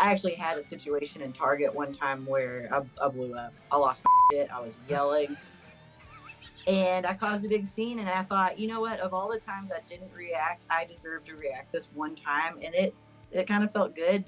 I actually had a situation in Target one time where I blew up. I lost my shit. I was yelling and I caused a big scene. And I thought, you know what? Of all the times I didn't react, I deserve to react this one time. And it kind of felt good.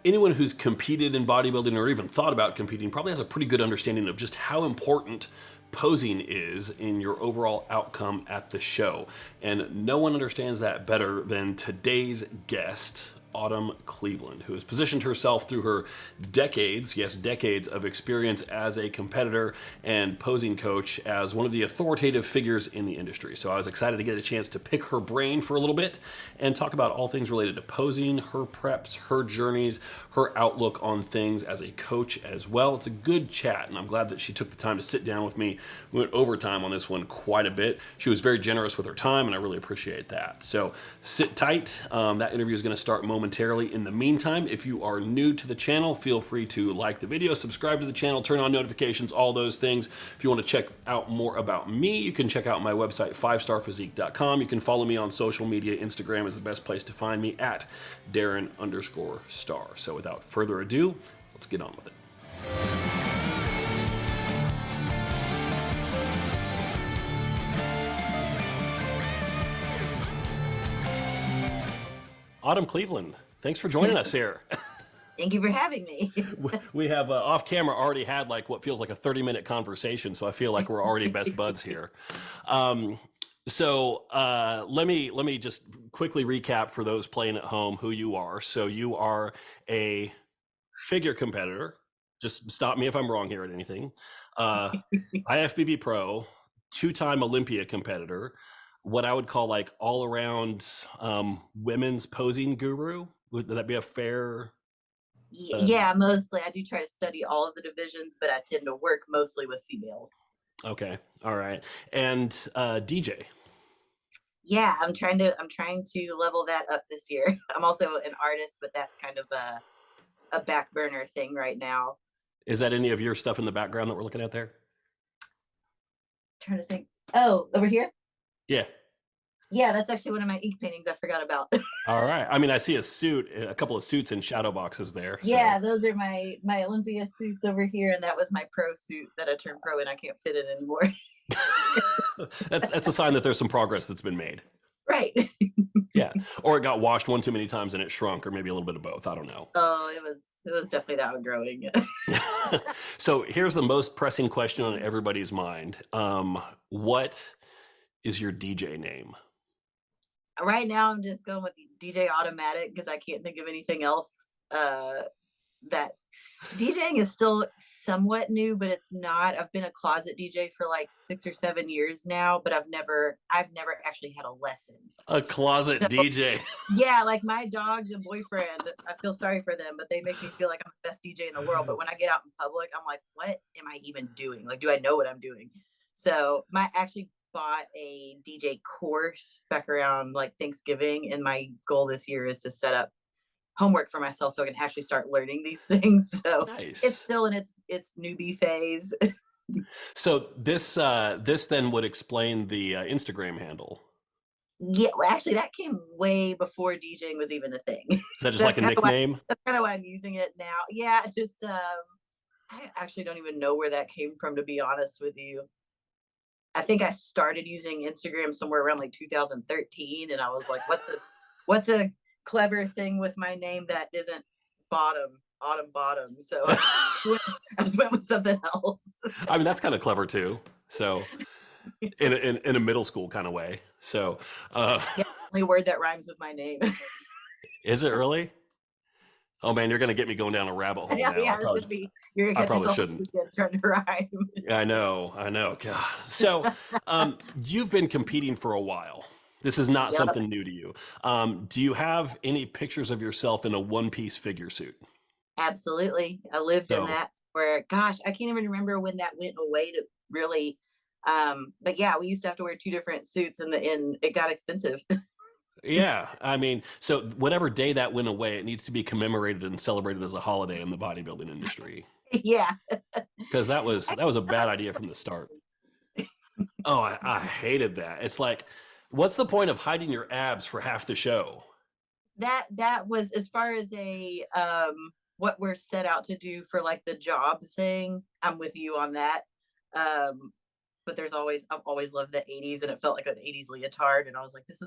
Anyone who's competed in bodybuilding or even thought about competing probably has a pretty good understanding of just how important posing is in your overall outcome at the show. And no one understands that better than today's guest, Autumn Cleveland, who has positioned herself through her decades, yes, decades of experience as a competitor and posing coach as one of the authoritative figures in the industry. So I was excited to get a chance to pick her brain for a little bit and talk about all things related to posing, her preps, her journeys, her outlook on things as a coach as well. It's a good chat, and I'm glad that she took the time to sit down with me. We went overtime on this one quite a bit. She was very generous with her time, and I really appreciate that. So sit tight. That interview is going to start momentarily. In the meantime, if you are new to the channel, feel free to like the video, subscribe to the channel, turn on notifications, all those things. If you want to check out more about me, you can check out my website, 5starphysique.com. You can follow me on social media. Instagram is the best place to find me at Darren_star. So without further ado, let's get on with it. Autumn Cleveland, thanks for joining us here. Thank you for having me. We have off camera already had like what feels like a 30-minute conversation, so I feel like we're already best buds here. So let me just quickly recap for those playing at home who you are. So you are a figure competitor. Just stop me if I'm wrong here at anything. IFBB pro, 2-time Olympia competitor, what I would call like all around women's posing guru. Would that be a fair? Yeah, mostly. I do try to study all of the divisions, but I tend to work mostly with females. Okay, all right. And DJ. Yeah, I'm trying to level that up this year. I'm also an artist, but that's kind of a back burner thing right now. Is that any of your stuff in the background that we're looking at there? I'm trying to think. Oh, over here? Yeah. Yeah, that's actually one of my ink paintings I forgot about. All right. I mean, I see a couple of suits in shadow boxes there. So. Yeah, those are my Olympia suits over here, and that was my pro suit that I turned pro in. I can't fit it anymore. That's a sign that there's some progress that's been made. Right. Yeah. Or it got washed one too many times and it shrunk, or maybe a little bit of both. I don't know. Oh, it was definitely that outgrowing. So here's the most pressing question on everybody's mind. What is your DJ name? Right now, I'm just going with DJ Automatic because I can't think of anything else. That DJing is still somewhat new, but it's not. I've been a closet DJ for like 6 or 7 years now, but I've never actually had a lesson. A closet DJ. Yeah, like my dogs and boyfriend, I feel sorry for them, but they make me feel like I'm the best DJ in the world. But when I get out in public, I'm like, what am I even doing? Like, do I know what I'm doing? So actually bought a DJ course back around like Thanksgiving, and my goal this year is to set up homework for myself so I can actually start learning these things. So nice. It's still in its newbie phase. So this then would explain the Instagram handle. Yeah, well, actually that came way before DJing was even a thing. Is that just like a nickname? That's kind of why I'm using it now. Yeah, it's just I actually don't even know where that came from, to be honest with you. I think I started using Instagram somewhere around like 2013, and I was like, what's a clever thing with my name that isn't Autumn Bottom? So I just went with something else. I mean, that's kind of clever too. So in a middle school kind of way. So yeah, the only word that rhymes with my name. Is it really? Oh man, you're gonna get me going down a rabbit hole now. Yeah, I probably shouldn't. Trying to rhyme. I know. God. So you've been competing for a while. This is not something new to you. Do you have any pictures of yourself in a one-piece figure suit? Absolutely. I lived in that for, gosh, I can't even remember when that went away to really. But yeah, we used to have to wear 2 different suits, and it got expensive. Yeah, I mean, so whatever day that went away, it needs to be commemorated and celebrated as a holiday in the bodybuilding industry. Yeah, because that was a bad idea from the start. Oh, I hated that. It's like, what's the point of hiding your abs for half the show? that was as far as a what we're set out to do for like the job thing. I'm with you on that. Um, but I've always loved the 80s, and it felt like an 80s leotard, and I was like, this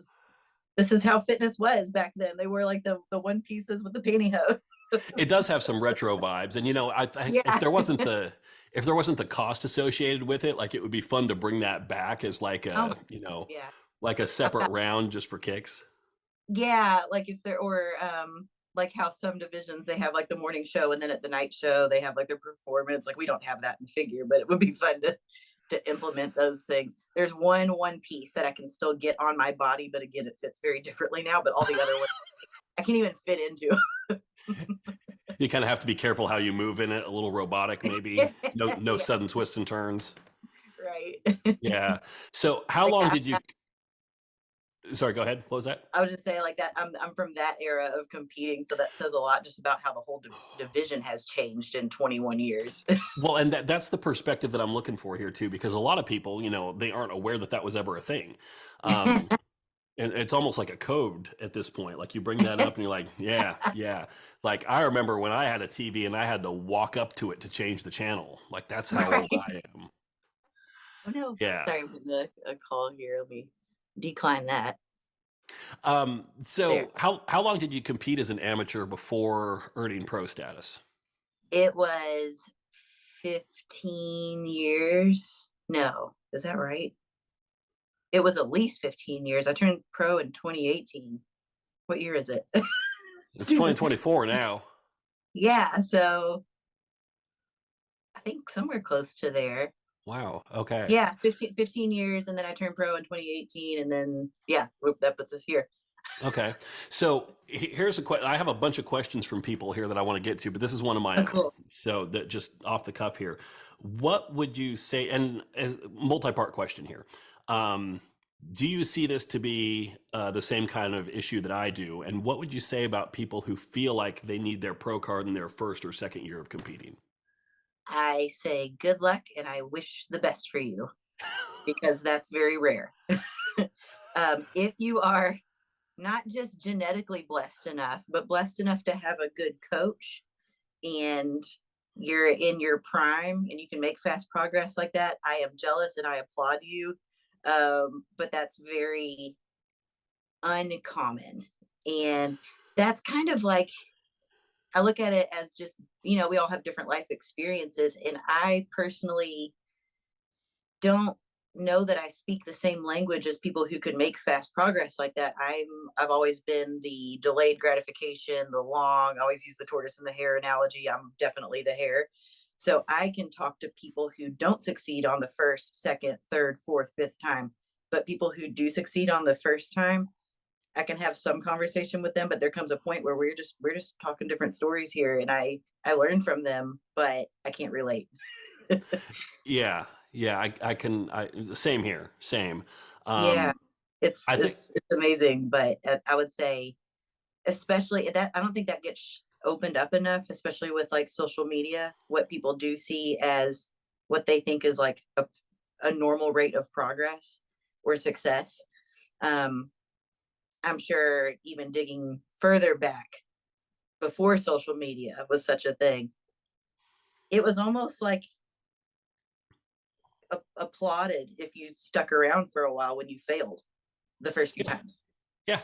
is how fitness was back then. They wore like the one pieces with the pantyhose. It does have some retro vibes, and I think Yeah. if there wasn't the cost associated with it, like it would be fun to bring that back as like Oh my, a yeah. like a I've separate got round just for kicks. Yeah, like if there or like how some divisions they have like the morning show and then at the night show they have like their performance. Like we don't have that in figure, but it would be fun to implement those things. There's one piece that I can still get on my body, but again it fits very differently now, but all the other ones I can't even fit into. You kind of have to be careful how you move in it. A little robotic, maybe. No Yeah, sudden twists and turns. right. Yeah. So how But long yeah, did you? Sorry, go ahead. What was that? I was just saying like that. I'm from that era of competing, so that says a lot just about how the whole division has changed in 21 years. Well, and that's the perspective that I'm looking for here too, because a lot of people, they aren't aware that that was ever a thing. Um, and it's almost like a code at this point. Like you bring that up and you're like, yeah, yeah. Like I remember when I had a TV and I had to walk up to it to change the channel. Like that's how old Right. I am. Oh no, Yeah. sorry, I'm getting a call here. Let me decline that. There. So how long did you compete as an amateur before earning pro status? It was 15 years. No, is that right? It was at least 15 years. I turned pro in 2018. What year is it? It's 2024 now. Yeah, so I think somewhere close to there. Wow. Okay. Yeah, 15 years, and then I turned pro in 2018, and then yeah, whoop, that puts us here. Okay. So here's a question. I have a bunch of questions from people here that I want to get to, but this is one of my Oh, own. cool. So that just off the cuff here, what would you say? And a multi-part question here. Um, do you see this to be the same kind of issue that I do? And what would you say about people who feel like they need their pro card in their first or second year of competing? I say good luck, and I wish the best for you because that's very rare. If you are not just genetically blessed enough, but blessed enough to have a good coach and you're in your prime and you can make fast progress like that, I am jealous and I applaud you. But that's very uncommon. And that's kind of like, I look at it as just, we all have different life experiences. And I personally don't know that I speak the same language as people who could make fast progress like that. I've always been the delayed gratification, the long, I always use the tortoise and the hare analogy. I'm definitely the hare. So I can talk to people who don't succeed on the first, second, third, fourth, fifth time, but people who do succeed on the first time, I can have some conversation with them, but there comes a point where we're just talking different stories here and I learn from them, but I can't relate. Yeah. Yeah. I can. Same here. Same. Yeah. Um, It's I think. it's it's amazing, but I would say especially that I don't think that gets opened up enough, especially with like social media, what people do see as what they think is like a normal rate of progress or success. Um, I'm sure even digging further back before social media was such a thing, it was almost like applauded if you stuck around for a while when you failed the first few Yeah. times. Yeah.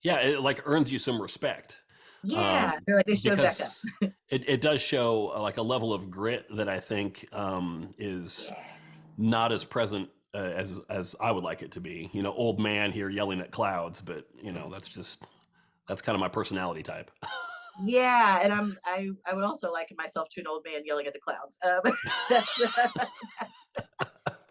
Yeah. It like earns you some respect. Yeah, um, they're like they showed back up. because it does show like a level of grit that I think is Yeah. not as present as I would like it to be. Old man here yelling at clouds, but that's kind of my personality type. Yeah, and I would also liken myself to an old man yelling at the clouds. That's,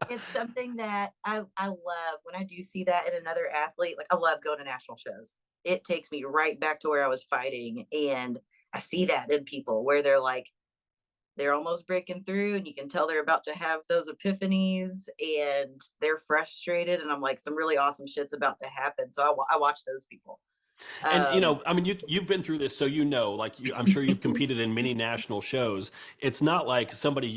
it's something that I love when I do see that in another athlete. Like I love going to national shows. It takes me right back to where I was fighting, and I see that in people where they're almost breaking through, and you can tell they're about to have those epiphanies, and they're frustrated, and I'm like, some really awesome shit's about to happen. So I watch those people. And Um, I mean, you've been through this, so like I'm sure you've competed in many national shows. It's not like somebody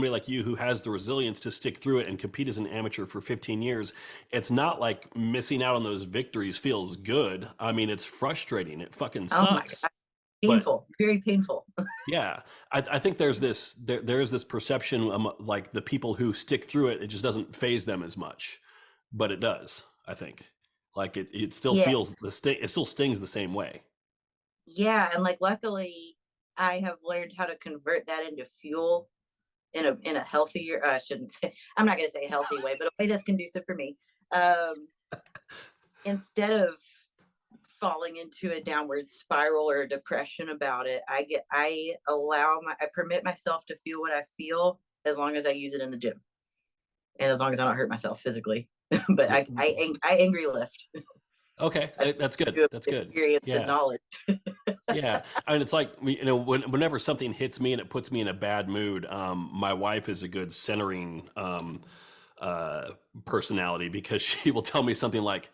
like you who has the resilience to stick through it and compete as an amateur for 15 years. It's not like missing out on those victories feels good. I mean, it's frustrating. It fucking oh my sucks. God, But painful, very painful. yeah, I think there is this perception, like the people who stick through it, it just doesn't phase them as much, but it does. I think, like it still feels Yes. it still stings the same way. Yeah, and like luckily I have learned how to convert that into fuel in a healthier I shouldn't say I'm not gonna say healthy way, but a way that's conducive for me. Um, instead of falling into a downward spiral or a depression about it, I permit myself to feel what I feel as long as I use it in the gym and as long as I don't hurt myself physically. But I angry lift. Okay, I that's good. do That's good. experience and Yeah, knowledge. yeah. I mean, it's like whenever something hits me and it puts me in a bad mood, my wife is a good centering uh, personality because she will tell me something like,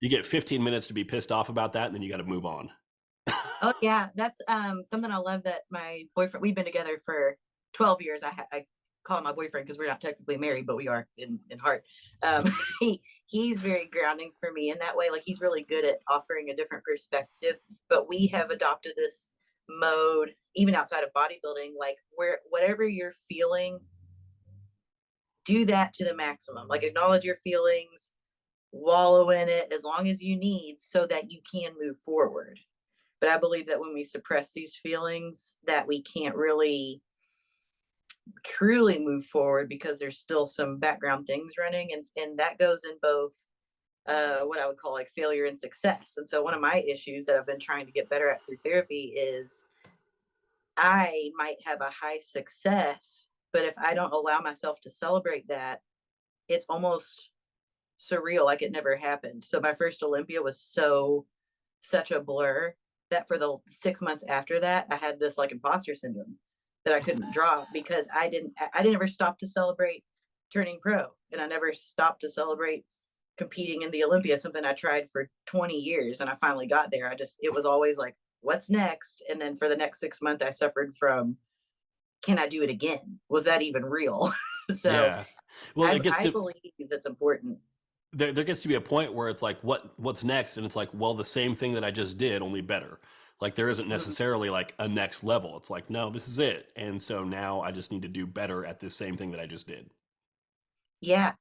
"You get 15 minutes to be pissed off about that, and then you got to move on." Oh yeah, that's something I love that my boyfriend. We've been together for 12 years. I call him my boyfriend because we're not technically married, but we are in heart. Um, he's very grounding for me in that way. Like he's really good at offering a different perspective. But we have adopted this mode even outside of bodybuilding. Like where whatever you're feeling, do that to the maximum. Like acknowledge your feelings, wallow in it as long as you need, so that you can move forward. But I believe that when we suppress these feelings, that we can't really truly move forward because there's still some background things running, and that goes in both what I would call like failure and success. And so one of my issues that I've been trying to get better at through therapy is I might have a high success, but if I don't allow myself to celebrate that, it's almost surreal, like it never happened. So my first Olympia was such a blur that for the 6 months after that, I had this like imposter syndrome that I couldn't drop because I didn't ever stop to celebrate turning pro, and I never stopped to celebrate competing in the Olympia, something I tried for 20 years and I finally got there. It was always like, what's next? And then for the next 6 months, I suffered from, can I do it again? Was that even real? So Yeah. Well, it gets I to believe that's important. there gets to be a point where it's like, what's next? And it's like, well, the same thing that I just did, only better. Like there isn't Mhm. necessarily like a next level. It's like, no, this is it. And so now I just need to do better at this same thing that I just did. Yeah.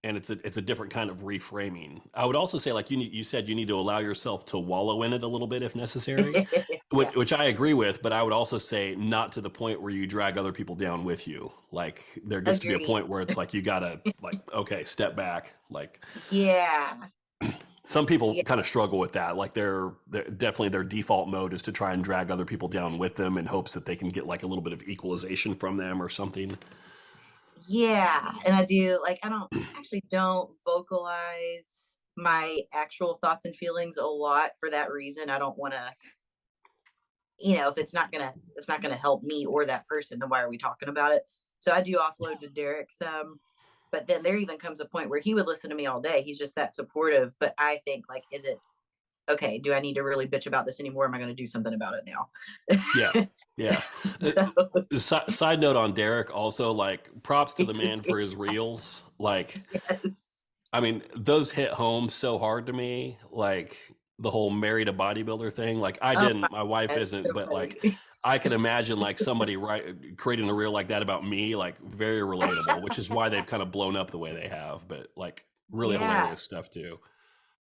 And it's a different kind of reframing. I would also say, like you said, you need to allow yourself to wallow in it a little bit if necessary, Yeah. which I agree with. But I would also say not to the point where you drag other people down with you. Like there gets to be a Agreed. point where it's like you gotta like, okay, step back. Like Yeah. some people Yeah. kind of struggle with that. Like they're definitely their default mode is to try and drag other people down with them in hopes that they can get like a little bit of equalization from them or something. Yeah. And I do like I don't vocalize my actual thoughts and feelings a lot for that reason. I don't want to, if it's not gonna help me or that person, then why are we talking about it? So I do offload to Derek some, but then there even comes a point where he would listen to me all day. He's just that supportive. But I think like, is it okay? Do I need to really bitch about this anymore? Am I gonna do something about it Yeah, now? yeah. Uh, So side note on Derek, also like props to the man for his reels. Like, yes. I mean, those hit home so hard to me. Like the whole married a bodybuilder thing. Like I Oh my didn't, my wife God, isn't, so but like funny. I can imagine like somebody creating a reel like that about me, like very relatable, which is why they've kind of blown up the way they have. But like really Yeah. hilarious stuff too.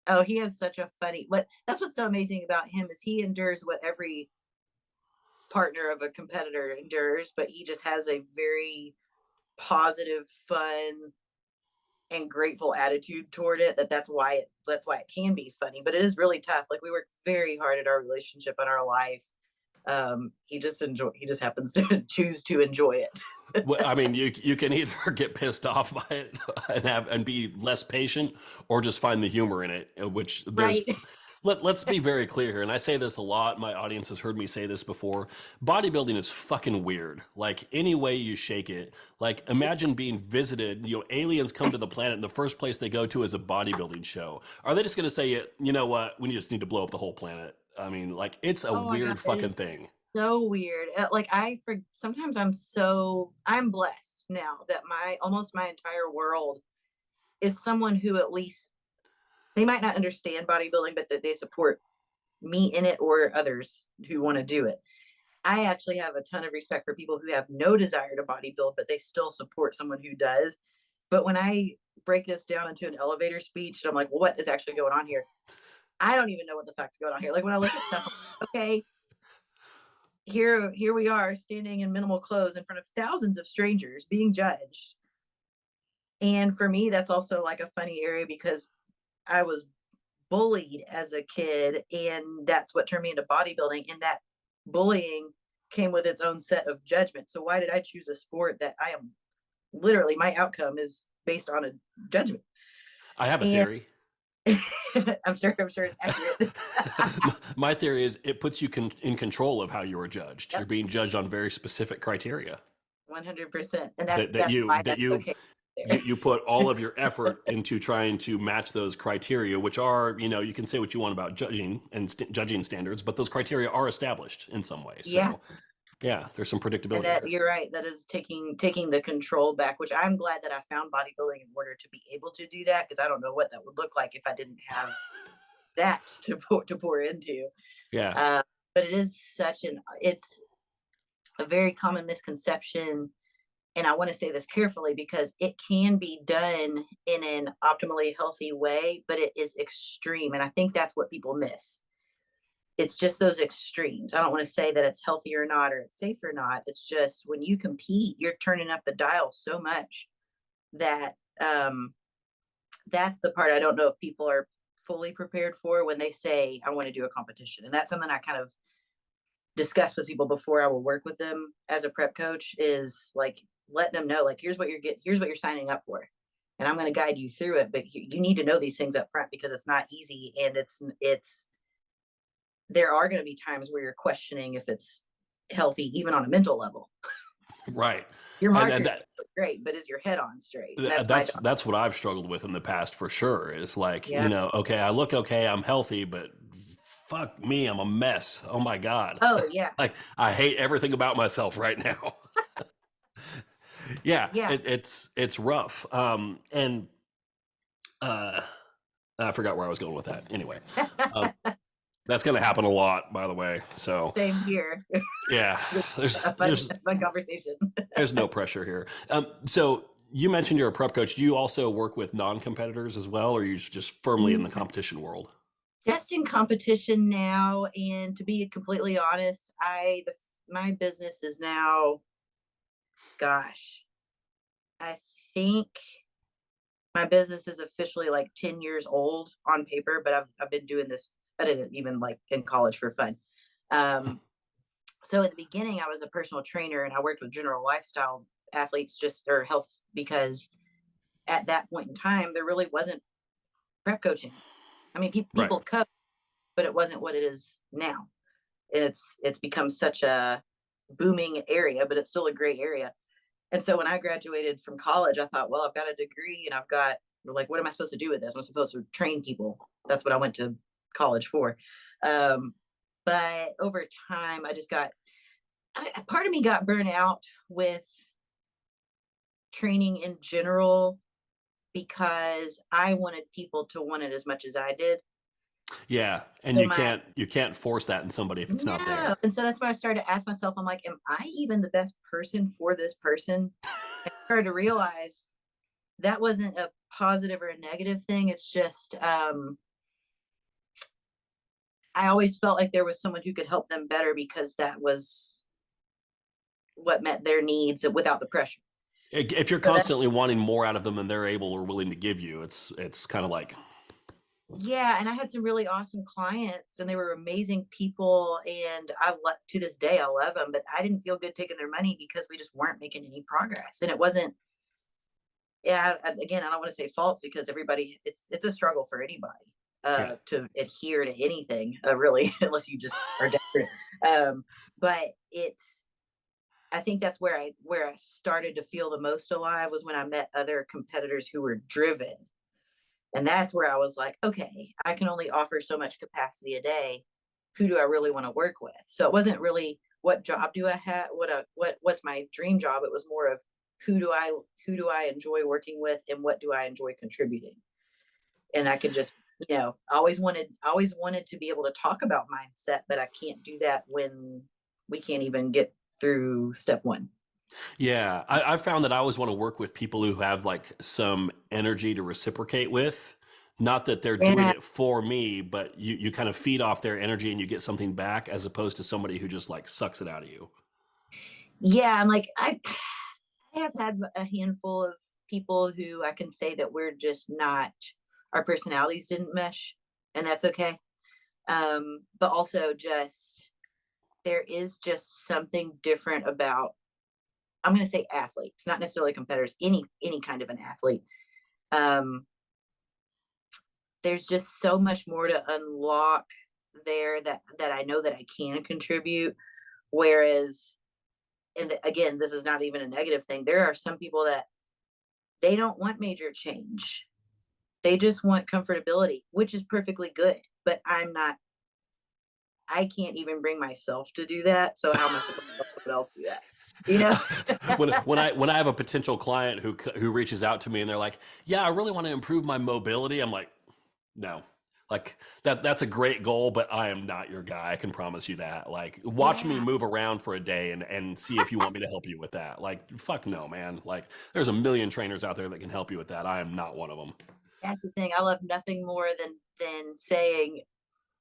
Oh, he has such a funny what that's what's so amazing about him is he endures what every partner of a competitor endures, but he just has a very positive, fun, and grateful attitude toward it. That's why it can be funny, but it is really tough. Like we work very hard at our relationship and our life. He just happens to choose to enjoy it. Well, I mean, you can either get pissed off by it and be less patient, or just find the humor in it. Which Right. Let's be very clear here, and I say this a lot. My audience has heard me say this before. Bodybuilding is fucking weird. Like, any way you shake it. Like, imagine being visited. Aliens come to the planet, and the first place they go to is a bodybuilding show. Are they just going to say, you know what? We just need to blow up the whole planet. I mean, like, it's a Oh my God, weird it fucking thing. is so weird. Like sometimes I'm blessed now that almost my entire world is someone who at least they might not understand bodybuilding, but that they support me in it or others who want to do it. I actually have a ton of respect for people who have no desire to bodybuild, but they still support someone who does. But when I break this down into an elevator speech, I'm like, well, what is actually going on here? I don't even know what the fuck's going on here. Like when I look at stuff, I'm like, okay, here we are standing in minimal clothes in front of thousands of strangers being judged. And for me, that's also like a funny area because I was bullied as a kid, and that's what turned me into bodybuilding. And that bullying came with its own set of judgment. So why did I choose a sport that I am literally my outcome is based on a judgment? I have a And theory. I'm sure it's accurate. My theory is it puts you in control of how you are judged. Yep, You're being judged on very specific criteria 100%. And that that that's you why that that's you okay you there. you put all of your effort into trying to match those criteria, which are, you can say what you want about judging and judging standards, but those criteria are established in some way. Yeah. So yeah, there's some And predictability that there. you're right. That is taking the control back, which I'm glad that I found bodybuilding in order to be able to do that, because I don't know what that would look like if I didn't have that to pour into. Yeah. Uh, but it's a very common misconception, and I want to say this carefully because it can be done in an optimally healthy way, but it is extreme, and I think that's what people miss. It's just those extremes. I don't want to say that it's healthy or not or it's safe or not. It's just when you compete, you're turning up the dial so much that that's the part I don't know if people are fully prepared for when they say I want to do a competition. And that's something I kind of discuss with people before I will work with them as a prep coach is like let them know like here's what you're signing up for. And I'm going to guide you through it, but you need to know these things up front because it's not easy and it's there are going to be times where you're questioning if it's healthy, even on a mental level. Right. Your And markers that look great, but is your head on straight? And that's my that's job. that's what I've struggled with in the past for sure. Is like, Yeah. okay, I look okay, I'm healthy, but fuck me, I'm a mess. Oh my God. Oh yeah. Like, I hate everything about myself right now. Yeah, Yeah. it's rough. And uh, I forgot where I was going with that. Anyway, um, that's going to happen a lot, by the way. So Same here. yeah, there's a fun, there's a fun conversation. there's no pressure here. So you mentioned you're a prep coach. Do you also work with non-competitors as well, or are you just firmly in the competition world? Just in competition now, and to be completely honest, my business is now, gosh, I think my business is officially like 10 years old on paper, but I've been doing this. I didn't even like in college for fun. So at the beginning, I was a personal trainer and I worked with general lifestyle athletes just or health because at that point in time, there really wasn't prep coaching. I mean, Right. people coach, but it wasn't what it is now. And it's become such a booming area, but it's still a great area. And so when I graduated from college, I thought, well, I've got a degree and I've got like, what am I supposed to do with this? I'm supposed to train people. That's what I went to college for. Um, but over time, part of me got burnt out with training in general because I wanted people to want it as much as I did. Yeah, and So you can't force that in somebody if it's not no. there. And so that's why I started to ask myself, I'm like, am I even the best person for this person? I started to realize that wasn't a positive or a negative thing. It's just I always felt like there was someone who could help them better because that was what met their needs without the pressure. If you're So that constantly wanting more out of them than they're able or willing to give you, it's kind of like, yeah, and I had some really awesome clients and they were amazing people and to this day I love them, but I didn't feel good taking their money because we just weren't making any progress. And it wasn't yeah, again, I don't want to say faults because everybody it's a struggle for anybody. Yeah. to adhere to anything, really, unless you just are desperate. But I think that's where I started to feel the most alive was when I met other competitors who were driven. And that's where I was like, okay, I can only offer so much capacity a day. Who do I really want to work with? So it wasn't really what job do I have, what's my dream job. It was more of who do I enjoy working with and what do I enjoy contributing. And I could just, always wanted to be able to talk about mindset, but I can't do that when we can't even get through step one. Yeah, I found that I always want to work with people who have like some energy to reciprocate with. Not that they're doing Yeah, it for me, but you kind of feed off their energy and you get something back as opposed to somebody who just like sucks it out of you. yeah, and like I have had a handful of people who I can say that we're just not, our personalities didn't mesh, and that's okay. But also just there is just something different about, I'm going to say athletes, not necessarily competitors, any kind of an athlete. Um, there's just so much more to unlock there that I know that I can contribute. Whereas, again, this is not even a negative thing. There are some people that they don't want major change. They just want comfortability, which is perfectly good. But I'm not. I can't even bring myself to do that. So how am I supposed to help someone else do that? You When I have a potential client who reaches out to me and they're like, "Yeah, I really want to improve my mobility," I'm like, "No." Like that's a great goal, but I am not your guy. I can promise you that. Like watch me Yeah, move around for a day and see if you want me to help you with that. Like fuck no, man. Like there's a million trainers out there that can help you with that. I am not one of them. that's the thing. I love nothing more than saying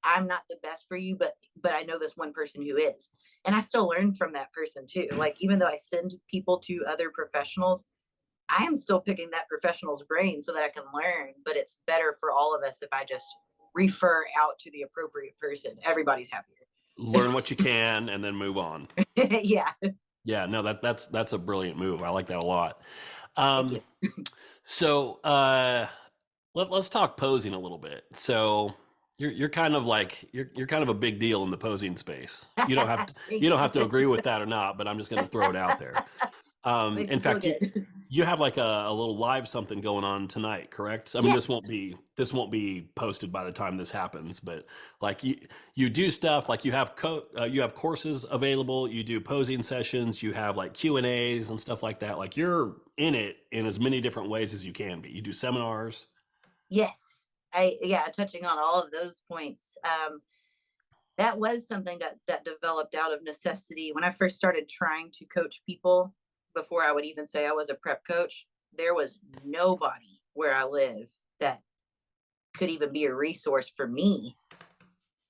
I'm not the best for you, but I know this one person who is. And I still learn from that person too. Like even though I send people to other professionals, I am still picking that professional's brain so that I can learn. But it's better for all of us if I just refer out to the appropriate person. Everybody's happier. Learn what you can and then move on. Yeah. Yeah, no, that's a brilliant move. I like that a lot. Thank you. Um, so let's talk posing a little bit. So you're kind of like you're kind of a big deal in the posing space. Thank You don't you. have to agree with that or not, but I'm just going to throw it out there. Makes In me feel fact, good. you have like a little live something going on tonight, correct? I mean, Yes. this won't be posted by the time this happens, but like you do stuff like you have courses available, you do posing sessions, you have like Q&As and stuff like that. Like you're in it in as many different ways as you can be. You do seminars. Yes. Yeah, touching on all of those points. That was something that developed out of necessity when I first started trying to coach people. Before I would even say I was a prep coach, there was nobody where I live that could even be a resource for me.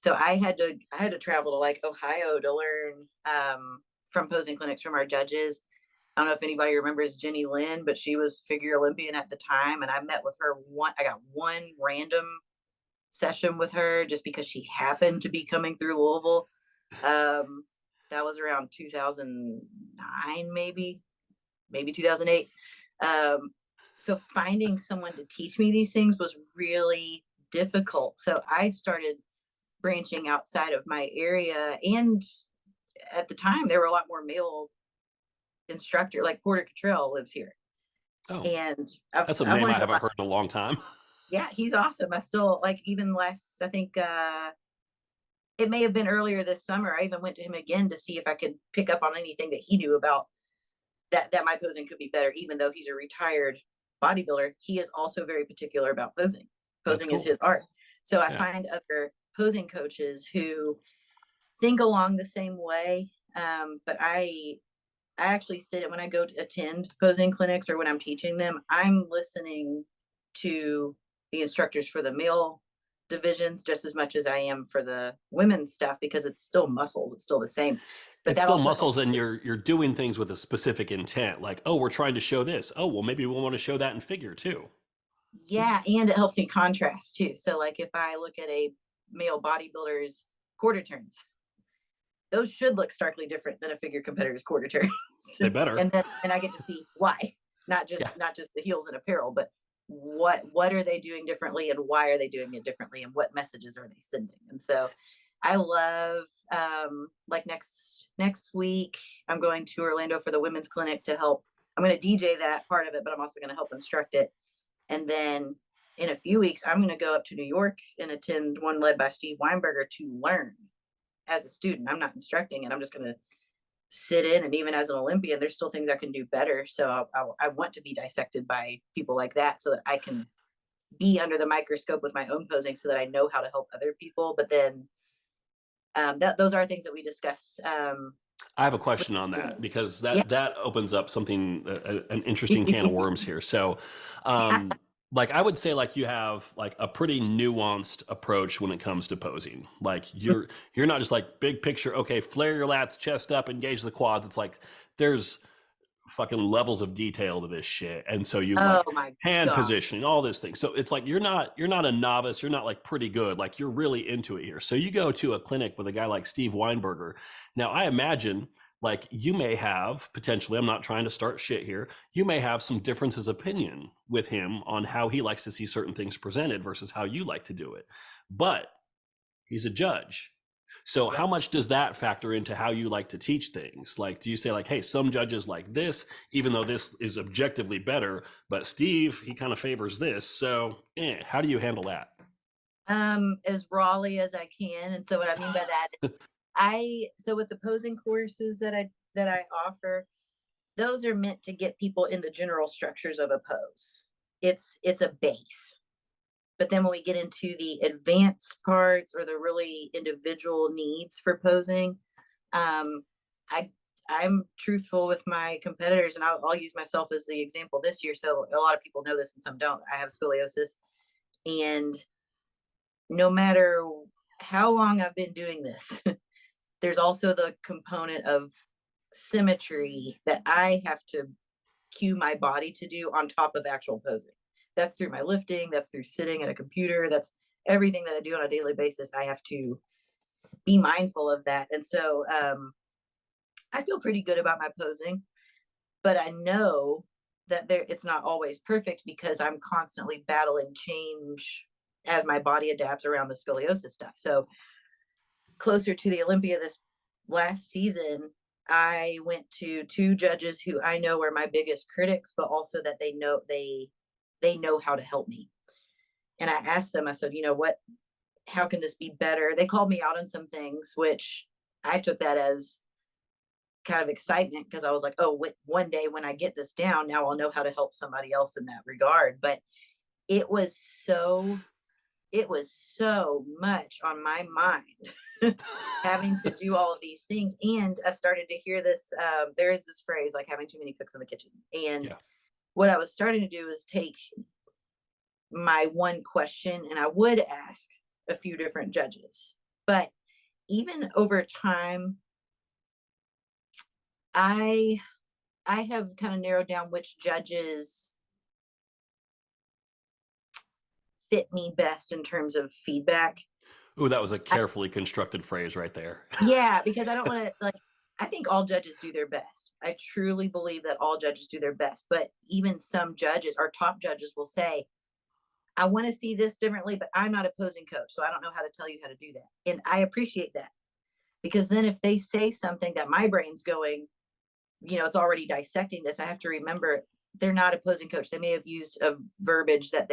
So I had to travel to like Ohio to learn, from posing clinics from our judges. I don't know if anybody remembers Jenny Lynn, but she was figure Olympian at the time, and I met with her one. I got one random session with her just because she happened to be coming through Louisville. Um, that was around 2009, maybe 2008. Um, so finding someone to teach me these things was really difficult. So I started branching outside of my area, and at the time there were a lot more male instructor. Like Porter Cottrell lives here, Oh, and I've that's a I've name I learned a haven't lot. heard in a long time. Yeah, he's awesome. I still like, even last, I think it may have been earlier this summer, I even went to him again to see if I could pick up on anything that he knew about that my posing could be better. Even though he's a retired bodybuilder, he is also very particular about posing. That's Posing is cool. his art. So I Yeah. find other posing coaches who think along the same way. But I actually sit when I go to attend posing clinics or when I'm teaching them, I'm listening to the instructors for the male divisions just as much as I am for the women's stuff, because it's still muscles, it's still the same. But It's that still also helps. muscles and you're doing things with a specific intent. Like, oh, we're trying to show this. Oh, well, maybe we'll want to show that in figure too. Yeah, and it helps me contrast too. So like if I look at a male bodybuilder's quarter turns, those should look starkly different than a figure competitor's quarter turns. They better. And then I get to see why. Not Yeah. just not just the heels and apparel, but what are they doing differently and why are they doing it differently and what messages are they sending. And so I love, like next week I'm going to Orlando for the women's clinic to help. I'm going to DJ that part of it, but I'm also going to help instruct it. And then in a few weeks I'm going to go up to New York and attend one led by Steve Weinberger to learn as a student. I'm not instructing it, I'm just going to sit in, and even as an Olympian there's still things I can do better. So I want to be dissected by people like that so that I can be under the microscope with my own posing so that I know how to help other people. But then those are things that we discuss. I have a question on that because Yeah. that opens up something, an interesting can of worms here. So, like I would say, like you have like a pretty nuanced approach when it comes to posing. Like you're not just like big picture. Okay, flare your lats, chest up, engage the quads. It's like there's fucking levels of detail to this shit, and so you Oh like my hand God. positioning, all this thing. So it's like you're not a novice, you're not like pretty good, like you're really into it here. So you go to a clinic with a guy like Steve Weinberger. Now I imagine like you may have potentially, I'm not trying to start shit here, you may have some differences of opinion with him on how he likes to see certain things presented versus how you like to do it, but he's a judge. So Yeah. how much does that factor into how you like to teach things? Like, do you say like, hey, some judges like this, even though this is objectively better, but Steve, he kind of favors this. So how do you handle that? As rawly as I can. And so what I mean by that, so with the posing courses that I offer, those are meant to get people in the general structures of a pose. It's a base. But then when we get into the advanced parts or the really individual needs for posing, um, I I'm truthful with my competitors, and I'll use myself as the example this year. So a lot of people know this, and some don't. I have scoliosis, and no matter how long I've been doing this, there's also the component of symmetry that I have to cue my body to do on top of actual posing. That's through my lifting, that's through sitting at a computer, that's everything that I do on a daily basis. I have to be mindful of that. And so I feel pretty good about my posing, but I know that it's not always perfect because I'm constantly battling change as my body adapts around the scoliosis stuff. So closer to the Olympia this last season, I went to two judges who I know are my biggest critics, but also that they know how to help me. And I asked them, I said, how can this be better? They called me out on some things, which I took that as kind of excitement because I was like, oh, one day when I get this down, now I'll know how to help somebody else in that regard. But it was so it was so much on my mind having to do all of these things. And I started to hear this. There is this phrase like having too many cooks in the kitchen. And Yeah. what I was starting to do is take my one question and I would ask a few different judges. But even over time, I I have kind of narrowed down which judges fit me best in terms of feedback. Ooh, that was a I, carefully constructed phrase right there. yeah, because I don't want to I think all judges do their best. I truly believe that all judges do their best, but even some judges, our top judges will say, I want to see this differently, but I'm not a posing coach, so I don't know how to tell you how to do that. And I appreciate that because then if they say something that my brain's going, it's already dissecting this, I have to remember they're not a posing coach. They may have used a verbiage that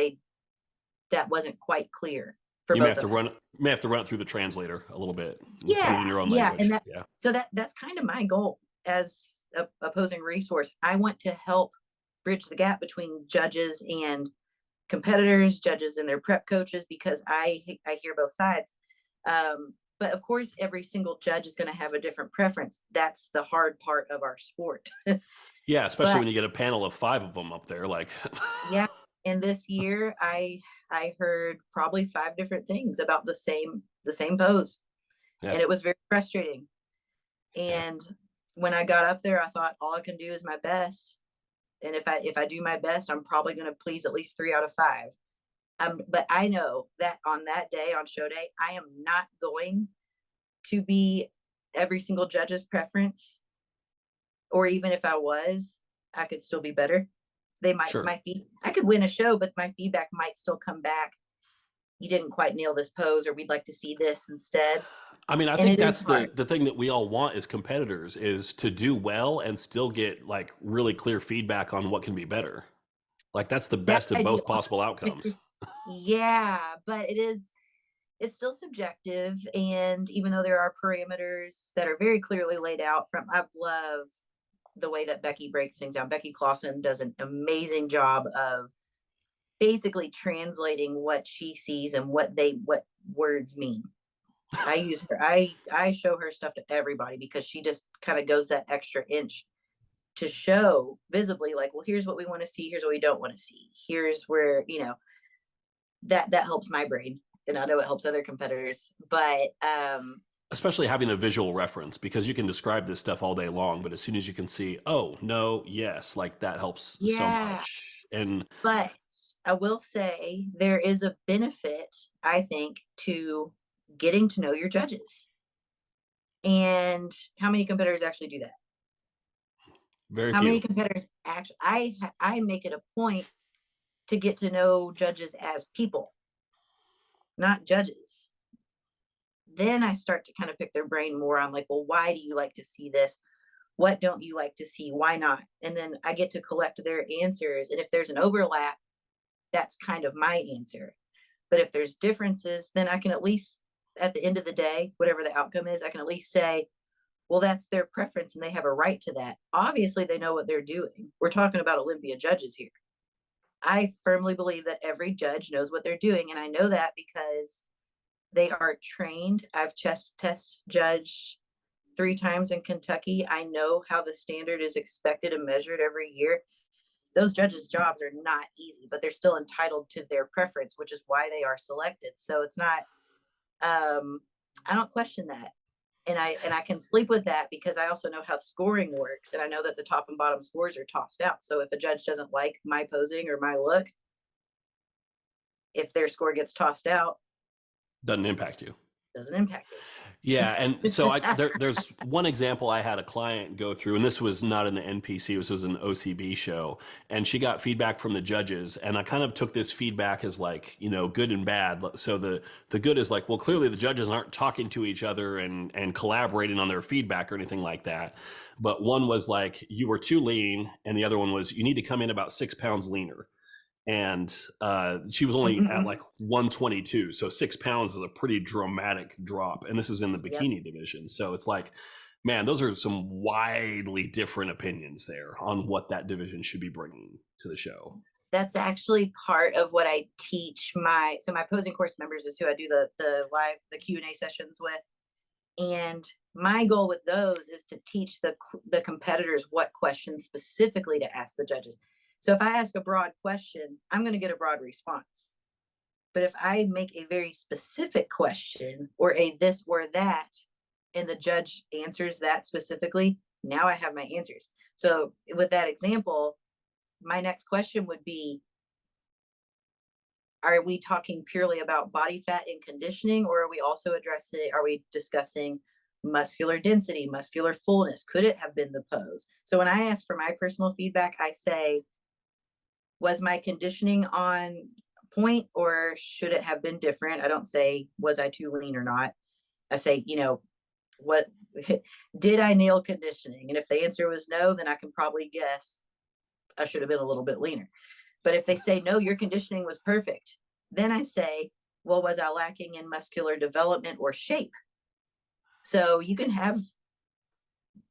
wasn't quite clear for You may both have to of us. run it through the translator a little bit and put it in Yeah, your own yeah, and language. Yeah. that's kind of my goal as a opposing resource. I want to help bridge the gap between judges and competitors, judges and their prep coaches, because I hear both sides. But of course, every single judge is going to have a different preference. That's the hard part of our sport. Yeah, especially But when you get a panel of 5 of them up there, like yeah, and this year I heard probably five different things about the same pose, yeah, and it was very frustrating. yeah. And when I got up there, I thought all I can do is my best. And if I do my best, I'm probably going to please at least 3 out of 5. But I know that on that day, on show day, I am not going to be every single judge's preference, or even if I was, I could still be better. They might, Sure. I could win a show, but my feedback might still come back. You didn't quite nail this pose, or we'd like to see this instead. I mean, I And think it is that's hard. the thing that we all want as competitors is to do well and still get like really clear feedback on what can be better. Like that's the That's best of both ideal. possible outcomes. Yeah, but it's still subjective. And even though there are parameters that are very clearly laid out from, I love the way that Becky breaks things down. Becky Clausen does an amazing job of basically translating what she sees and what words mean. I use her, I show her stuff to everybody because she just kind of goes that extra inch to show visibly, like, well, here's what we want to see, here's what we don't want to see, here's where, that helps my brain, and I know it helps other competitors. But Especially having a visual reference because you can describe this stuff all day long, but as soon as you can see, oh, no, yes, like that helps so yeah, much. And but I will say there is a benefit, I think, to getting to know your judges. And how many competitors actually do that? very How many few. competitors actually, I make it a point to get to know judges as people, not judges. Then I start to kind of pick their brain more on, like, well, why do you like to see this? What don't you like to see? Why not? And then I get to collect their answers. And if there's an overlap, that's kind of my answer. But if there's differences, then I can at least, at the end of the day, whatever the outcome is, I can at least say, well, that's their preference and they have a right to that. Obviously, they know what they're doing. We're talking about Olympia judges here. I firmly believe that every judge knows what they're doing. And I know that because they are trained. I've chest test judged 3 times in Kentucky. I know how the standard is expected and measured every year. Those judges' jobs are not easy, but they're still entitled to their preference, which is why they are selected. So it's not, I don't question that. And I can sleep with that because I also know how scoring works, and I know that the top and bottom scores are tossed out. So if a judge doesn't like my posing or my look, if their score gets tossed out, Doesn't impact you. doesn't impact Yeah, and so me. there's one example I had a client go through, and this was not in the NPC, this was an OCB show, and she got feedback from the judges, and I kind of took this feedback as like, good and bad. So the good is like, well, clearly the judges aren't talking to each other and collaborating on their feedback or anything like that. But one was like, you were too lean, and the other one was, you need to come in about 6 pounds leaner. And she was only at like 122, so 6 pounds is a pretty dramatic drop, and this is in the Yep. bikini division. So it's like, man, those are some widely different opinions there on what that division should be bringing to the show. That's actually part of what I teach my posing course members is who I do the Q&A sessions with. And my goal with those is to teach the competitors what questions specifically to ask the judges. So if I ask a broad question, I'm going to get a broad response. But if I make a very specific question or a this or that, and the judge answers that specifically, now I have my answers. So with that example, my next question would be, are we talking purely about body fat and conditioning, or are we discussing muscular density, muscular fullness? Could it have been the pose? So when I ask for my personal feedback, I say, was my conditioning on point, or should it have been different? I don't say, was I too lean or not? I say, what did I nail conditioning? And if the answer was no, then I can probably guess I should have been a little bit leaner. But if they say, no, your conditioning was perfect, then I say, well, was I lacking in muscular development or shape? So you can have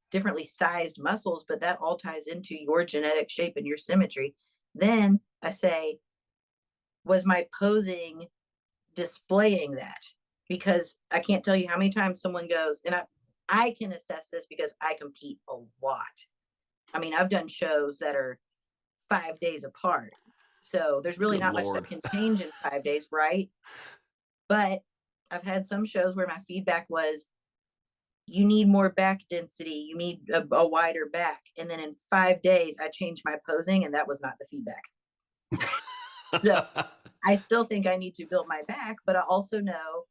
differently sized muscles, but that all ties into your genetic shape and your symmetry. Then I say, was my posing displaying that? Because I can't tell you how many times someone goes, and I can assess this because I compete a lot. I mean, I've done shows that are 5 days apart. So there's really Good not much that Lord. can change in 5 days, right? But I've had some shows where my feedback was, you need more back density, you need a wider back. And then in 5 days, I changed my posing, and that was not the feedback. So I still think I need to build my back, but I also know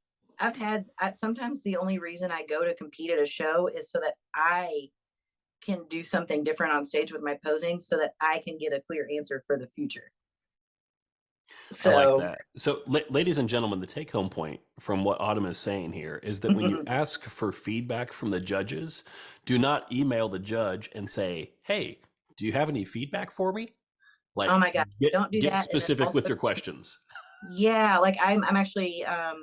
sometimes the only reason I go to compete at a show is so that I can do something different on stage with my posing so that I can get a clear answer for the future. I like So, that. So, ladies and gentlemen, the take home point from what Autumn is saying here is that when you ask for feedback from the judges, do not email the judge and say, "Hey, do you have any feedback for me?" oh Like, my God, don't do get that. And then specific with also, your questions. yeah, like I'm actually, I'm